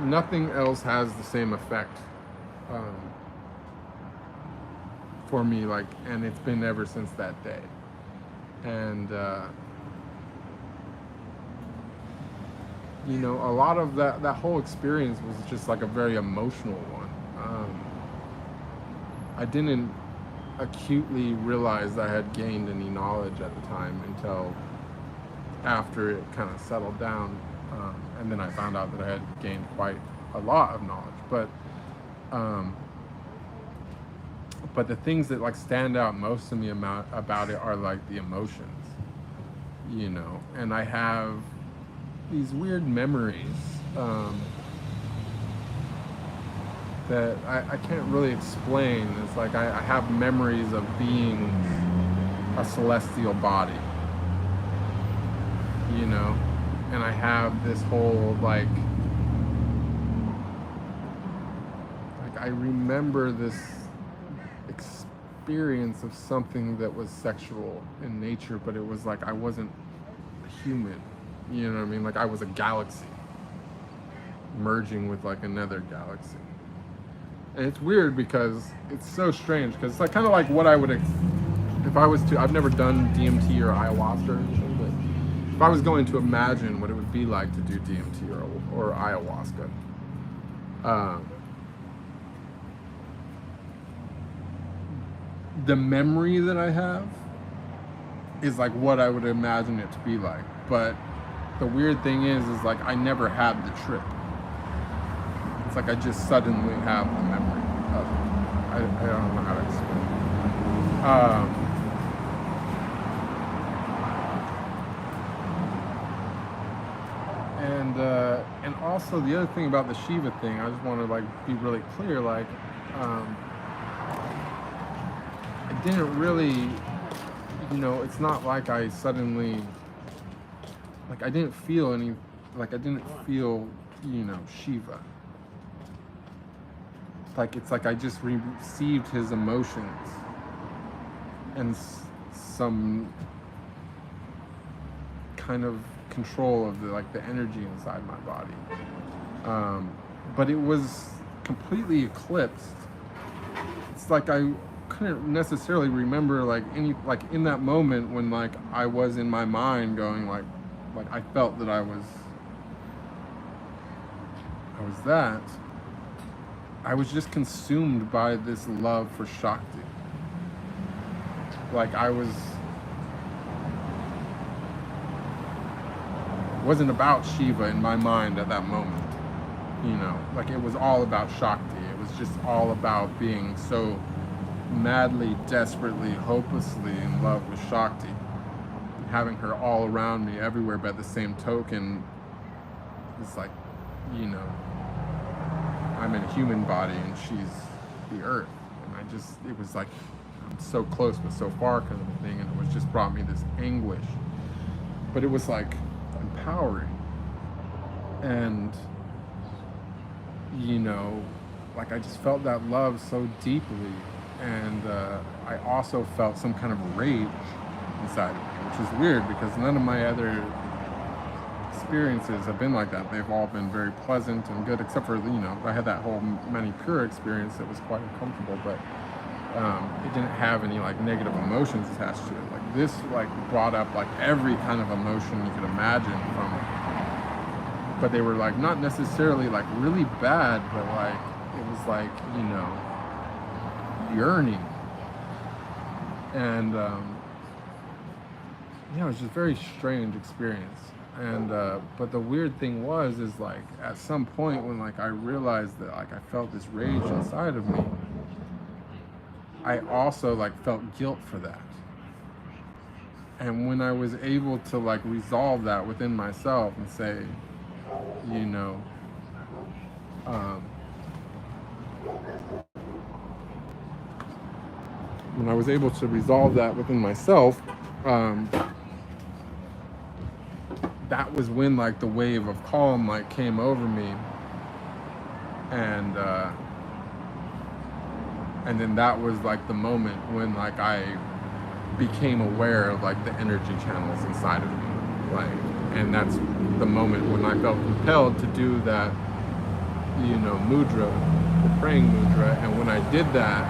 Nothing else has the same effect for me, like, and it's been ever since that day. And you know, a lot of that whole experience was just like a very emotional one. I didn't acutely realize I had gained any knowledge at the time until after it kind of settled down, and then I found out that I had gained quite a lot of knowledge. But the things that like stand out most to me about it are like the emotions, you know. And I have these weird memories that I can't really explain. It's like I have memories of being a celestial body, you know, and I have this whole like I remember this experience of something that was sexual in nature, but it was like I wasn't a human, you know what I mean? Like I was a galaxy merging with like another galaxy. And it's weird because it's so strange, because it's like kind of like what I would if I was to, I've never done DMT or ayahuasca or anything, but if I was going to imagine what it would be like to do DMT or ayahuasca, the memory that I have is like what I would imagine it to be like. But the weird thing is like I never had the trip. It's like I just suddenly have the memory of it. I don't know how to explain it. And also the other thing about the Shiva thing, I just want to like be really clear, like I didn't really, you know, it's not like I suddenly, like I didn't feel any, like I didn't feel, you know, Shiva. Like it's like I just received his emotions and some kind of control of the energy inside my body. But it was completely eclipsed. It's like I couldn't necessarily remember like any, like in that moment when like I was in my mind going like I felt that I was that. I was just consumed by this love for Shakti. Like it wasn't about Shiva in my mind at that moment, you know, like it was all about Shakti. It was just all about being so madly, desperately, hopelessly in love with Shakti, having her all around me everywhere. By the same token, it's like, you know, I'm in a human body and she's the earth, and it was like I'm so close but so far kind of a thing, and it was just brought me this anguish, but it was like empowering. And you know, like I just felt that love so deeply, and I also felt some kind of rage inside of me, which is weird because none of my other experiences have been like that. They've all been very pleasant and good, except for, you know, I had that whole Manipura experience that was quite uncomfortable, but it didn't have any like negative emotions attached to it. Like this like brought up like every kind of emotion you could imagine from it, but they were like not necessarily like really bad, but like it was like, you know, yearning. And yeah, it was just a very strange experience. And but the weird thing is like at some point when like I realized that like I felt this rage inside of me, I also like felt guilt for that. And when I was able to like resolve that within myself and say, you know, when I was able to resolve that within myself, that was when like the wave of calm like came over me, and then that was like the moment when like I became aware of like the energy channels inside of me, like, and that's the moment when I felt compelled to do that, you know, mudra, the praying mudra. And when I did that,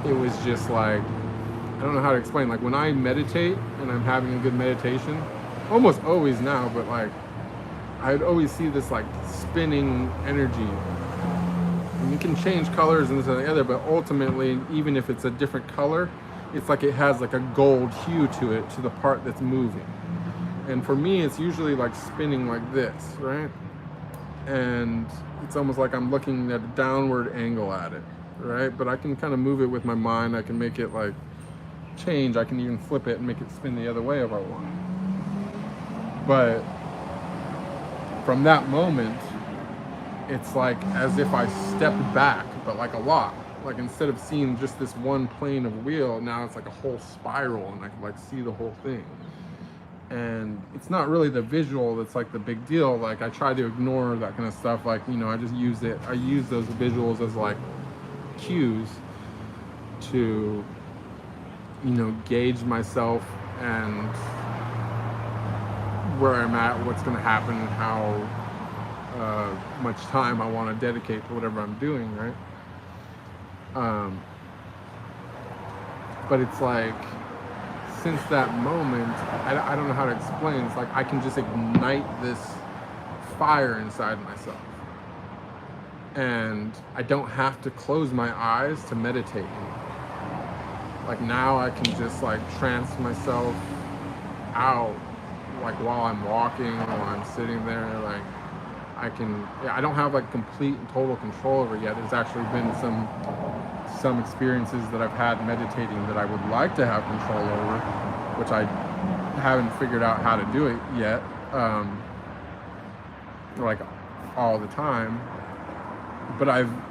it was just like, I don't know how to explain, like when I meditate and I'm having a good meditation, almost always now, but like I'd always see this like spinning energy, and it can change colors and this and the other, but ultimately, even if it's a different color, it's like it has like a gold hue to it, to the part that's moving. And for me, it's usually like spinning like this, right? And it's almost like I'm looking at a downward angle at it, right? But I can kind of move it with my mind. I can make it like change. I can even flip it and make it spin the other way if I want. But from that moment, it's like as if I stepped back, but like a lot. Like instead of seeing just this one plane of wheel, now it's like a whole spiral, and I can like see the whole thing. And it's not really the visual that's like the big deal. Like I try to ignore that kind of stuff. Like, you know, I just use it. I use those visuals as like cues to, you know, gauge myself and where I'm at, what's going to happen, and how much time I want to dedicate to whatever I'm doing, right? But it's like, since that moment, I don't know how to explain. It's like I can just ignite this fire inside myself. And I don't have to close my eyes to meditate anymore. Like now I can just like trance myself out, like while I'm walking, while I'm sitting there, like I don't have like complete and total control over it yet. There's actually been some experiences that I've had meditating that I would like to have control over, which I haven't figured out how to do it yet, like all the time. But I'm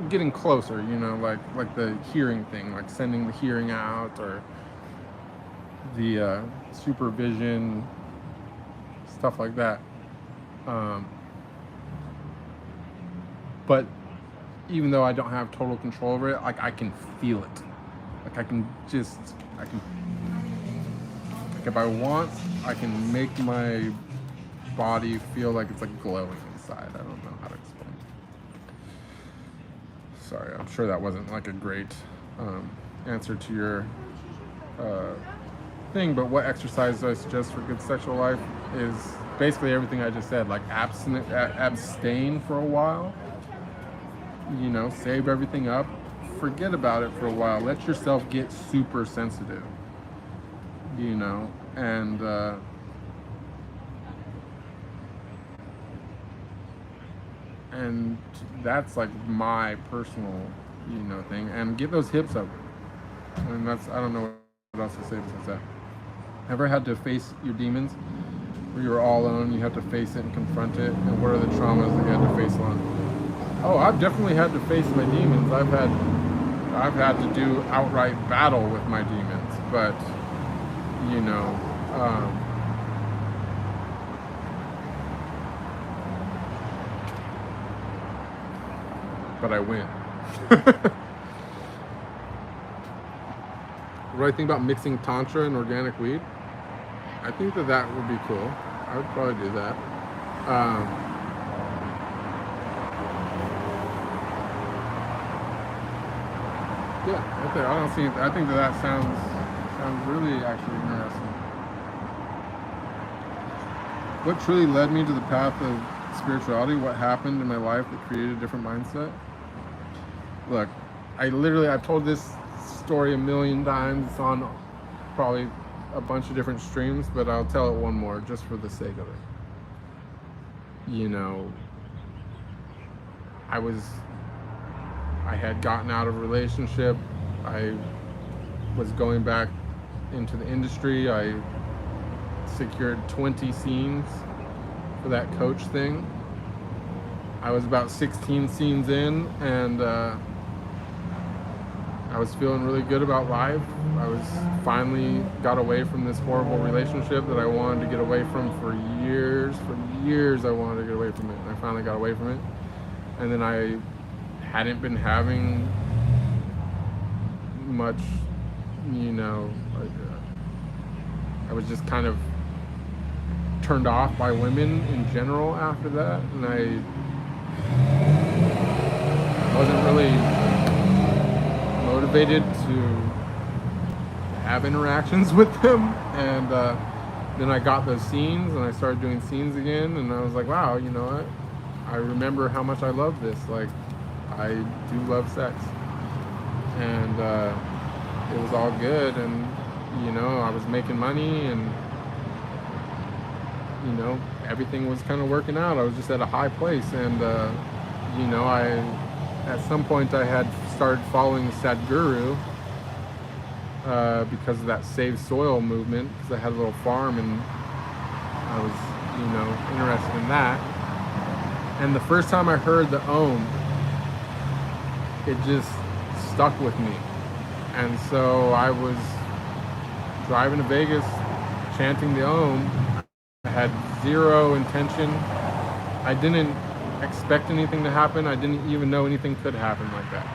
getting closer, you know, like the hearing thing, like sending the hearing out, or the supervision, stuff like that. But even though I don't have total control over it, like I can feel it. Like I can, like if I want, I can make my body feel like it's like glowing inside. I don't know how to explain. sorry, I'm sure that wasn't like a great answer to your thing, but what exercise do I suggest for good sexual life is basically everything I just said, like abstain for a while, you know, save everything up, forget about it for a while, let yourself get super sensitive, you know, and that's like my personal, you know, thing, and get those hips up. And that's, I don't know what else to say besides that. Ever had to face your demons where you were all alone, you have to face it and confront it, and what are the traumas that you had to face alone? Oh, I've definitely had to face my demons. I've had to do outright battle with my demons, but you know, but I win. What do I think about mixing Tantra and organic weed? I think that would be cool. I would probably do that. Yeah, okay. I think that sounds really actually interesting. What truly led me to the path of spirituality? What happened in my life that created a different mindset? Look, I've told this story a million times. It's on probably a bunch of different streams, but I'll tell it one more just for the sake of it. You know, I had gotten out of a relationship. I was going back into the industry. I secured 20 scenes for that coach thing. I was about 16 scenes in, and I was feeling really good about life. I was finally got away from this horrible relationship that I wanted to get away from for years. For years I wanted to get away from it, and I finally got away from it. And then I hadn't been having much, you know, I was just kind of turned off by women in general after that, and I wasn't really motivated to have interactions with them. And then I got those scenes, and I started doing scenes again, and I was like, wow, you know what, I remember how much I love this. Like, I do love sex, and it was all good, and you know, I was making money, and you know, everything was kind of working out. I was just at a high place, and you know, at some point I had started following Sadhguru because of that Save Soil movement, because I had a little farm and I was, you know, interested in that. And the first time I heard the Om, it just stuck with me. And so I was driving to Vegas, chanting the Om. I had zero intention. I didn't expect anything to happen. I didn't even know anything could happen like that.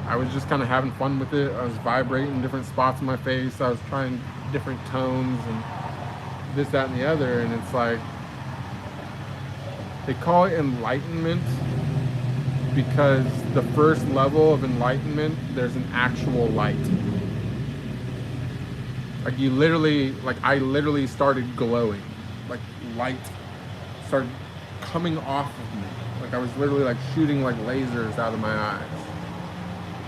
I was just kind of having fun with it. I was vibrating different spots in my face. I was trying different tones and this, that, and the other. And it's like, they call it enlightenment because the first level of enlightenment, there's an actual light. Like you literally, like I literally started glowing. Like light started coming off of me. Like I was literally like shooting like lasers out of my eyes.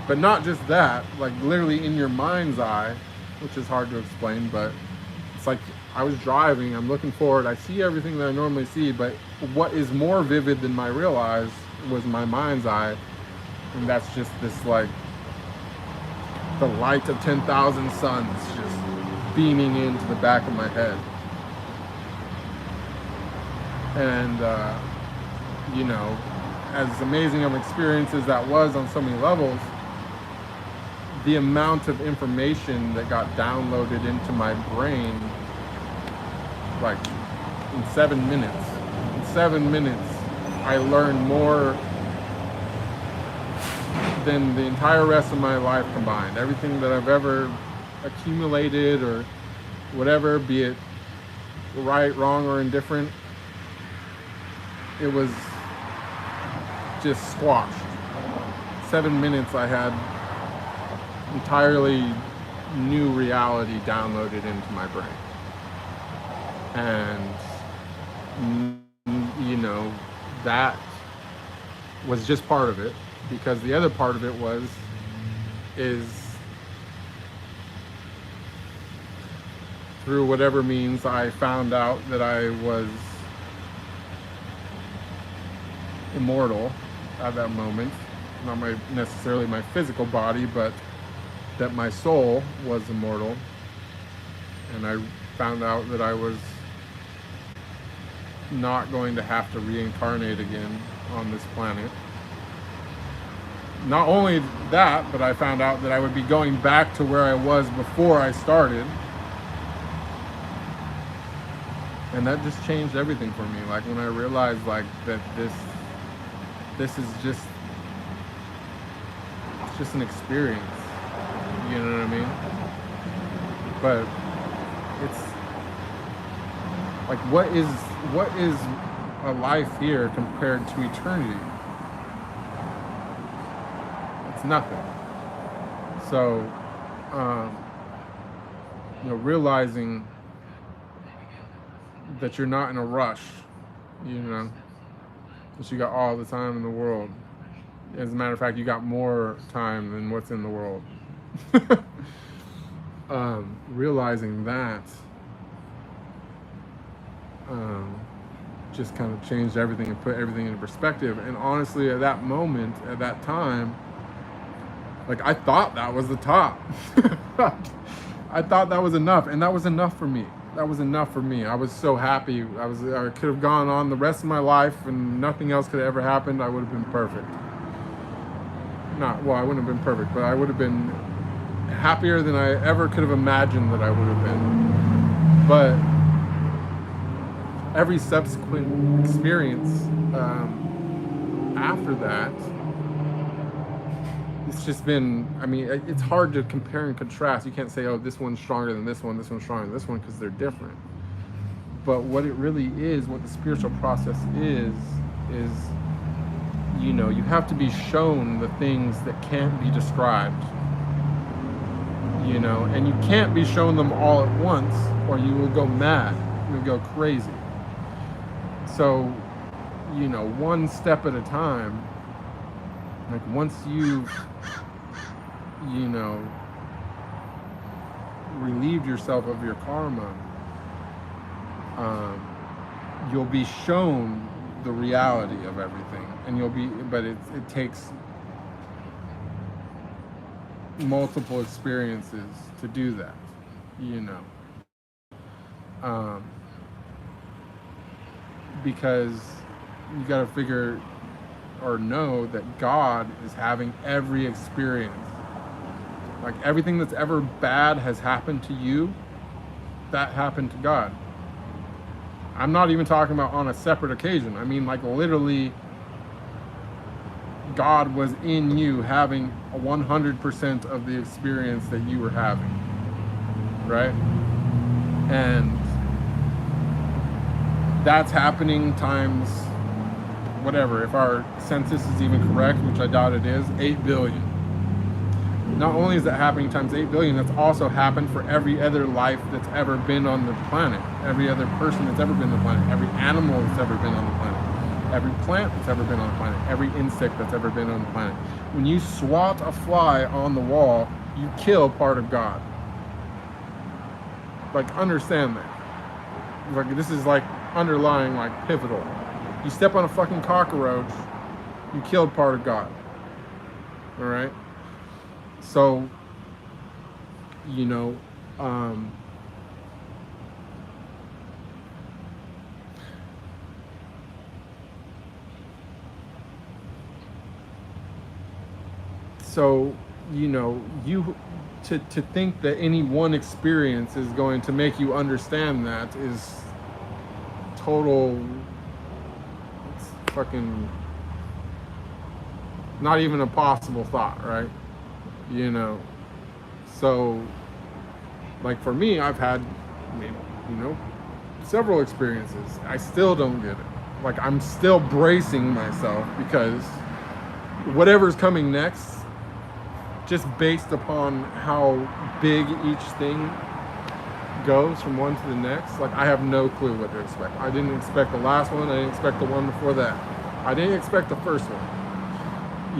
But not just that, like literally in your mind's eye, which is hard to explain, but it's like I was driving, I'm looking forward, I see everything that I normally see, but what is more vivid than my real eyes was my mind's eye, and that's just this like, the light of 10,000 suns just beaming into the back of my head. And, you know, as amazing of an experience as that was on so many levels, the amount of information that got downloaded into my brain, like in 7 minutes. In 7 minutes, I learned more than the entire rest of my life combined. Everything that I've ever accumulated or whatever, be it right, wrong, or indifferent, it was just squashed 7 minutes I had entirely new reality downloaded into my brain. And, you know, that was just part of it, because the other part of it is through whatever means I found out that I was immortal at that moment. Not necessarily my physical body, but that my soul was immortal. And I found out that I was not going to have to reincarnate again on this planet. Not only that, but I found out that I would be going back to where I was before I started. And that just changed everything for me. Like when I realized like that this is just, it's just an experience. You know what I mean? But it's like, what is a life here compared to eternity? It's nothing. So, you know, realizing that you're not in a rush, you know, that you got all the time in the world. As a matter of fact, you got more time than what's in the world. Realizing that just kind of changed everything and put everything into perspective. And honestly, at that moment, at that time, like I thought that was the top. I thought that was enough, and that was enough for me. That was enough for me. I was so happy. I could have gone on the rest of my life and nothing else could have ever happened. I would have been perfect. I wouldn't have been perfect, but I would have been happier than I ever could have imagined that I would have been. But every subsequent experience after that, it's just been, I mean, it's hard to compare and contrast. You can't say, oh, this one's stronger than this one's stronger than this one, because they're different. But what it really is, what the spiritual process is, you know, you have to be shown the things that can't be described, you know, and you can't be shown them all at once, or you will go mad, you will go crazy. So, you know, one step at a time. Like once you've, you know, relieved yourself of your karma, you'll be shown the reality of everything, and but it takes multiple experiences to do that, you know, because you got to figure or know that God is having every experience. Like everything that's ever bad has happened to you, that happened to God. I'm not even talking about on a separate occasion. I mean, like literally, God was in you having 100% of the experience that you were having, right? And that's happening times whatever, if our census is even correct, which I doubt it is, 8 billion. Not only is that happening times 8 billion, that's also happened for every other life that's ever been on the planet, every other person that's ever been on the planet, every animal that's ever been on the planet, every plant that's ever been on the planet, every insect that's ever been on the planet. When you swat a fly on the wall, you kill part of God. Like, understand that. Like, this is like underlying, like pivotal. You step on a fucking cockroach, you killed part of God. All right? So, you know, so, you know, to think that any one experience is going to make you understand that is total, it's fucking not even a possible thought, right? You know, so like for me, I've had, you know, several experiences. I still don't get it. Like I'm still bracing myself because whatever's coming next, just based upon how big each thing goes from one to the next, like I have no clue what to expect. I didn't expect the last one. I didn't expect the one before that. I didn't expect the first one.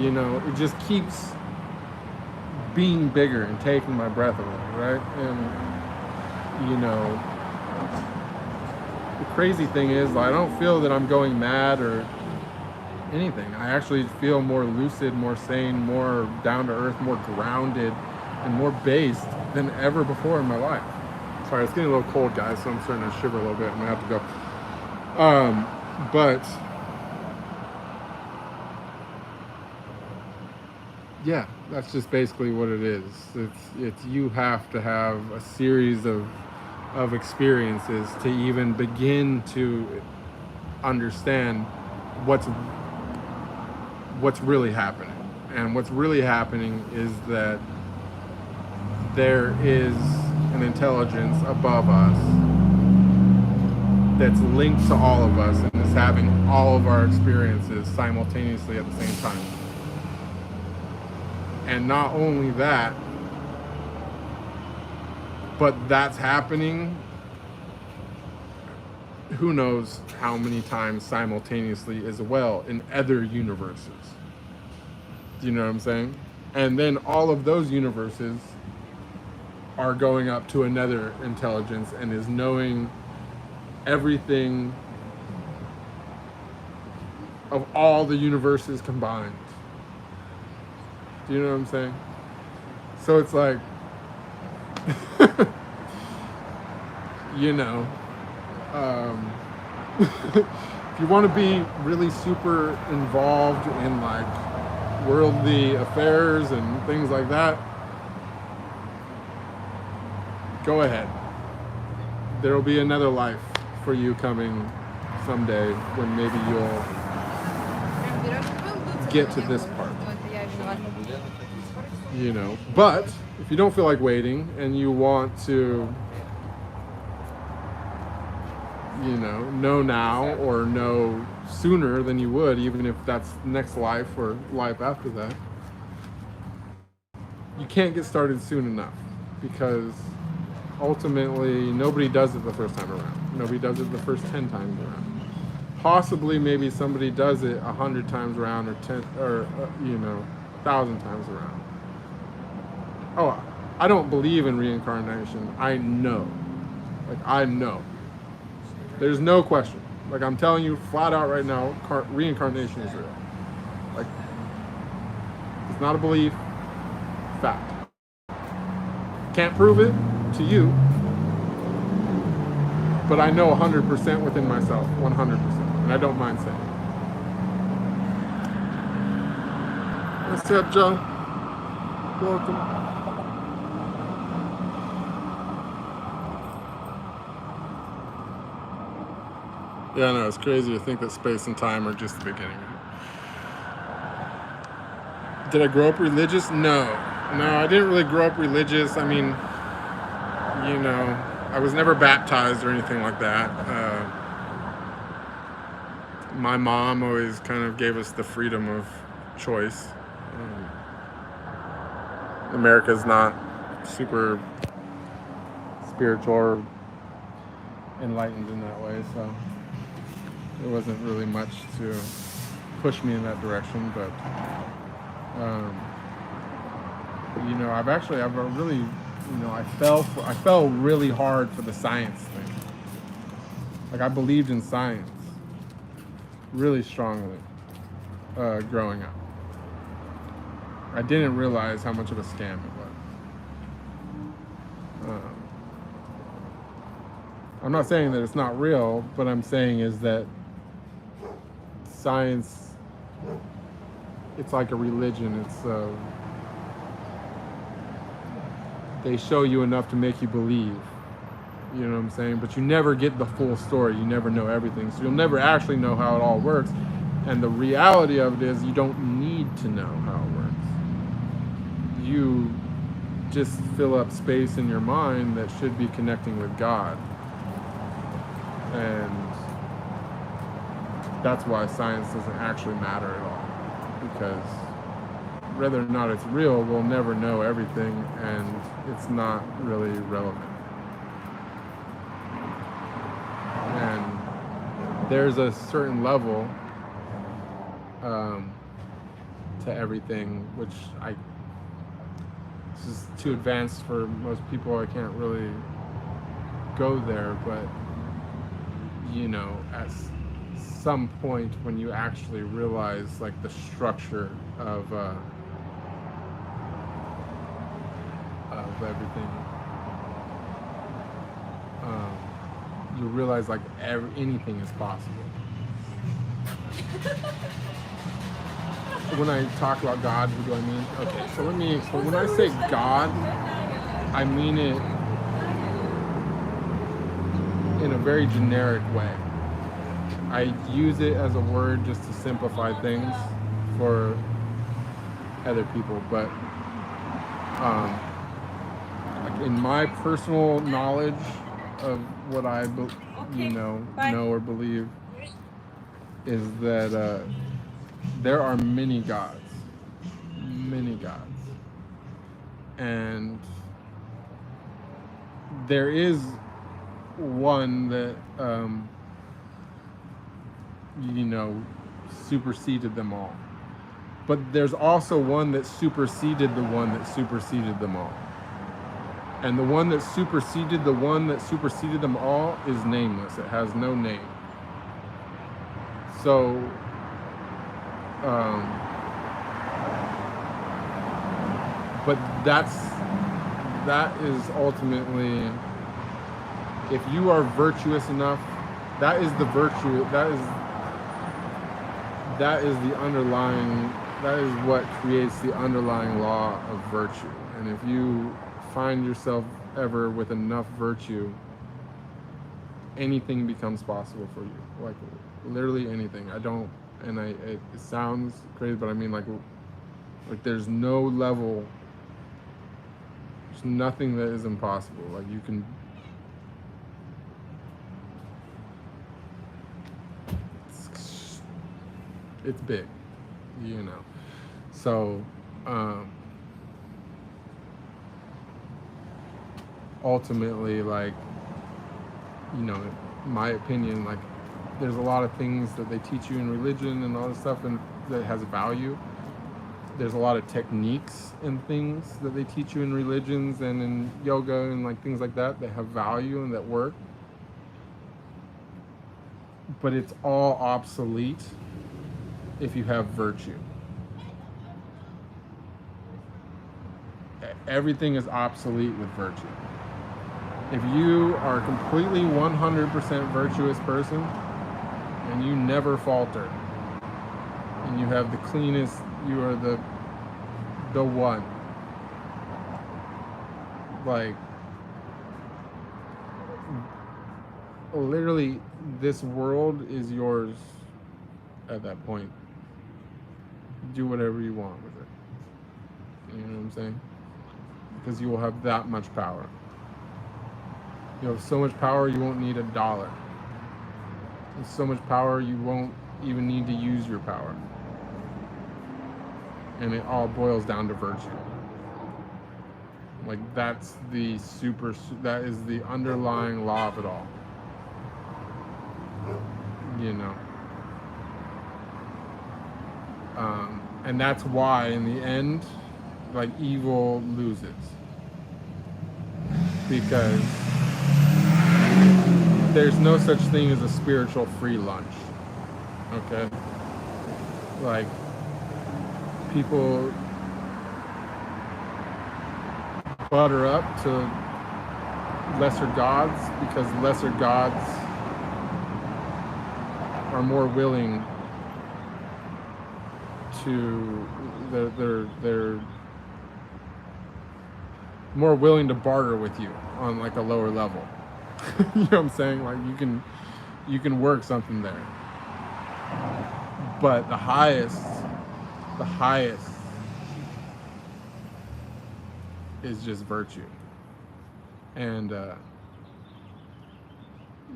You know, it just keeps being bigger and taking my breath away, right? And, you know, the crazy thing is I don't feel that I'm going mad or anything. I actually feel more lucid, more sane, more down to earth, more grounded, and more based than ever before in my life. Sorry, it's getting a little cold, guys, so I'm starting to shiver a little bit. I'm gonna have to go. But yeah, that's just basically what it is. It's you have to have a series of experiences to even begin to understand what's really happening. And what's really happening is that there is an intelligence above us that's linked to all of us and is having all of our experiences simultaneously at the same time. And not only that, but that's happening who knows how many times simultaneously as well in other universes. Do you know what I'm saying? And then all of those universes are going up to another intelligence and is knowing everything of all the universes combined. Do you know what I'm saying? So it's like, you know, if you want to be really super involved in like worldly affairs and things like that, go ahead. There will be another life for you coming someday when maybe you'll get to this part. You know, but if you don't feel like waiting and you want to, you know now or know sooner than you would, even if that's next life or life after that, you can't get started soon enough, because ultimately nobody does it the first time around. Nobody does it the first 10 times around. Possibly maybe somebody does it 100 times around or 10 or 1,000 times around. Oh, I don't believe in reincarnation. I know. There's no question. Like, I'm telling you flat out right now, reincarnation is real. Like, it's not a belief, fact. Can't prove it to you, but I know 100% within myself, 100%, and I don't mind saying it. What's up, Joe? Welcome. Yeah, no, it's crazy to think that space and time are just the beginning. Did I grow up religious? No, I didn't really grow up religious. I mean, I was never baptized or anything like that. My mom always kind of gave us the freedom of choice. America's not super spiritual or enlightened in that way, so there wasn't really much to push me in that direction. But I fell really hard for the science thing. Like, I believed in science really strongly growing up. I didn't realize how much of a scam it was. I'm not saying that it's not real, but I'm saying is that science, it's like a religion. It's they show you enough to make you believe. You know what I'm saying? But you never get the full story. You never know everything. So you'll never actually know how it all works. And the reality of it is you don't need to know how it works. You just fill up space in your mind that should be connecting with God. And that's why science doesn't actually matter at all. Because whether or not it's real, we'll never know everything, and it's not really relevant. And there's a certain level to everything, which this is too advanced for most people. I can't really go there, but you know, at some point when you actually realize like the structure of everything, you realize like anything is possible. When I talk about God, who do I mean? Okay, so when I say God, I mean it in a very generic way. I use it as a word just to simplify things for other people, but like in my personal knowledge of what I know or believe is that there are many gods, and there is one that superseded them all, but there's also one that superseded the one that superseded them all, and the one that superseded them all is nameless. It has no name. So but that is ultimately, if you are virtuous enough, that is the virtue, that is the underlying, that is what creates the underlying law of virtue. And if you find yourself ever with enough virtue, anything becomes possible for you. Like literally anything. It sounds crazy, but I mean like there's no level, there's nothing that is impossible. Like you can, it's big, you know. So ultimately, like, you know, in my opinion, like there's a lot of things that they teach you in religion and all this stuff, and that has value. There's a lot of techniques and things that they teach you in religions and in yoga and like things like that have value and that work. But it's all obsolete if you have virtue. Everything is obsolete with virtue. If you are a completely 100% virtuous person and you never falter, and you have the cleanest, you are the one. Like, literally, this world is yours at that point. Do whatever you want with it. You know what I'm saying? Because you will have that much power. You have so much power you won't need $1. With so much power you won't even need to use your power. And it all boils down to virtue. Like that's the that is the underlying law of it all. You know. And that's why in the end, like evil loses. Because there's no such thing as a spiritual free lunch. Okay? Like, people butter up to lesser gods because lesser gods are more willing to, they're more willing to barter with you on like a lower level. You know what I'm saying? Like you can work something there. But the highest is just virtue. And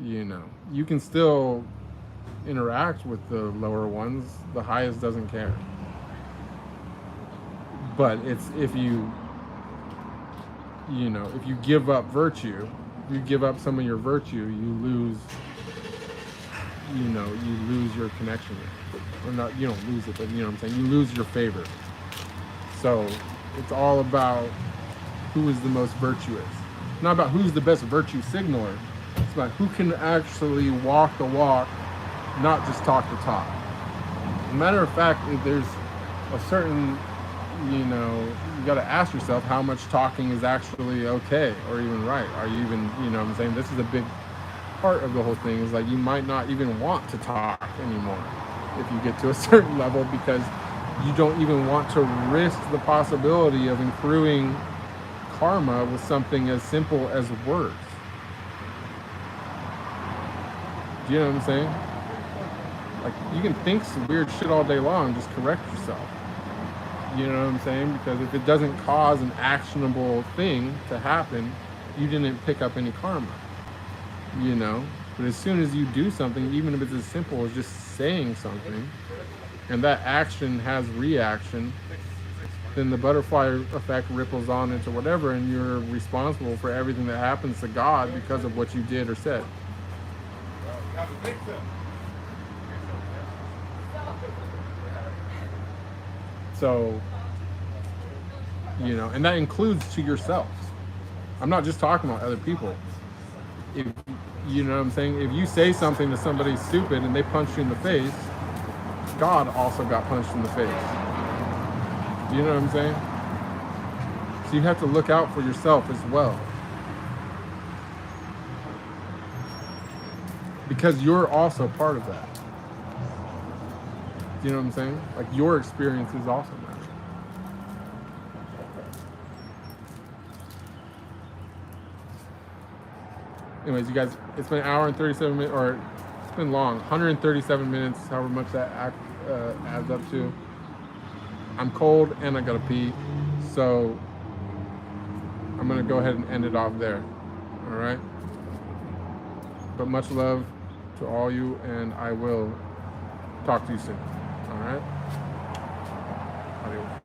you know, you can still interact with the lower ones. The highest doesn't care. But it's if you know, if you give up virtue, you give up some of your virtue, you lose, you know, you lose your connection. Or not, you don't lose it, but you know what I'm saying? You lose your favor. So it's all about who is the most virtuous. Not about who's the best virtue signaler. It's about who can actually walk the walk, not just talk the talk. As a matter of fact, if there's a certain, you know, you got to ask yourself how much talking is actually okay or even right. Are you even, you know what I'm saying? This is a big part of the whole thing, is like you might not even want to talk anymore if you get to a certain level, because you don't even want to risk the possibility of accruing karma with something as simple as words. Do you know what I'm saying? Like, you can think some weird shit all day long, just correct yourself. You know what I'm saying? Because if it doesn't cause an actionable thing to happen, you didn't pick up any karma. You know? But as soon as you do something, even if it's as simple as just saying something, and that action has reaction, then the butterfly effect ripples on into whatever, and you're responsible for everything that happens to God because of what you did or said. So, you know, and that includes to yourself. I'm not just talking about other people. If, you know what I'm saying? If you say something to somebody stupid and they punch you in the face, God also got punched in the face. You know what I'm saying? So you have to look out for yourself as well. Because you're also part of that. You know what I'm saying? Like, your experience is also matter. Anyways, you guys, it's been an hour and 37 minutes, or it's been long, 137 minutes, however much that adds up to. I'm cold and I gotta pee, so I'm gonna go ahead and end it off there. All right. But much love to all you, and I will talk to you soon. All right. Adios.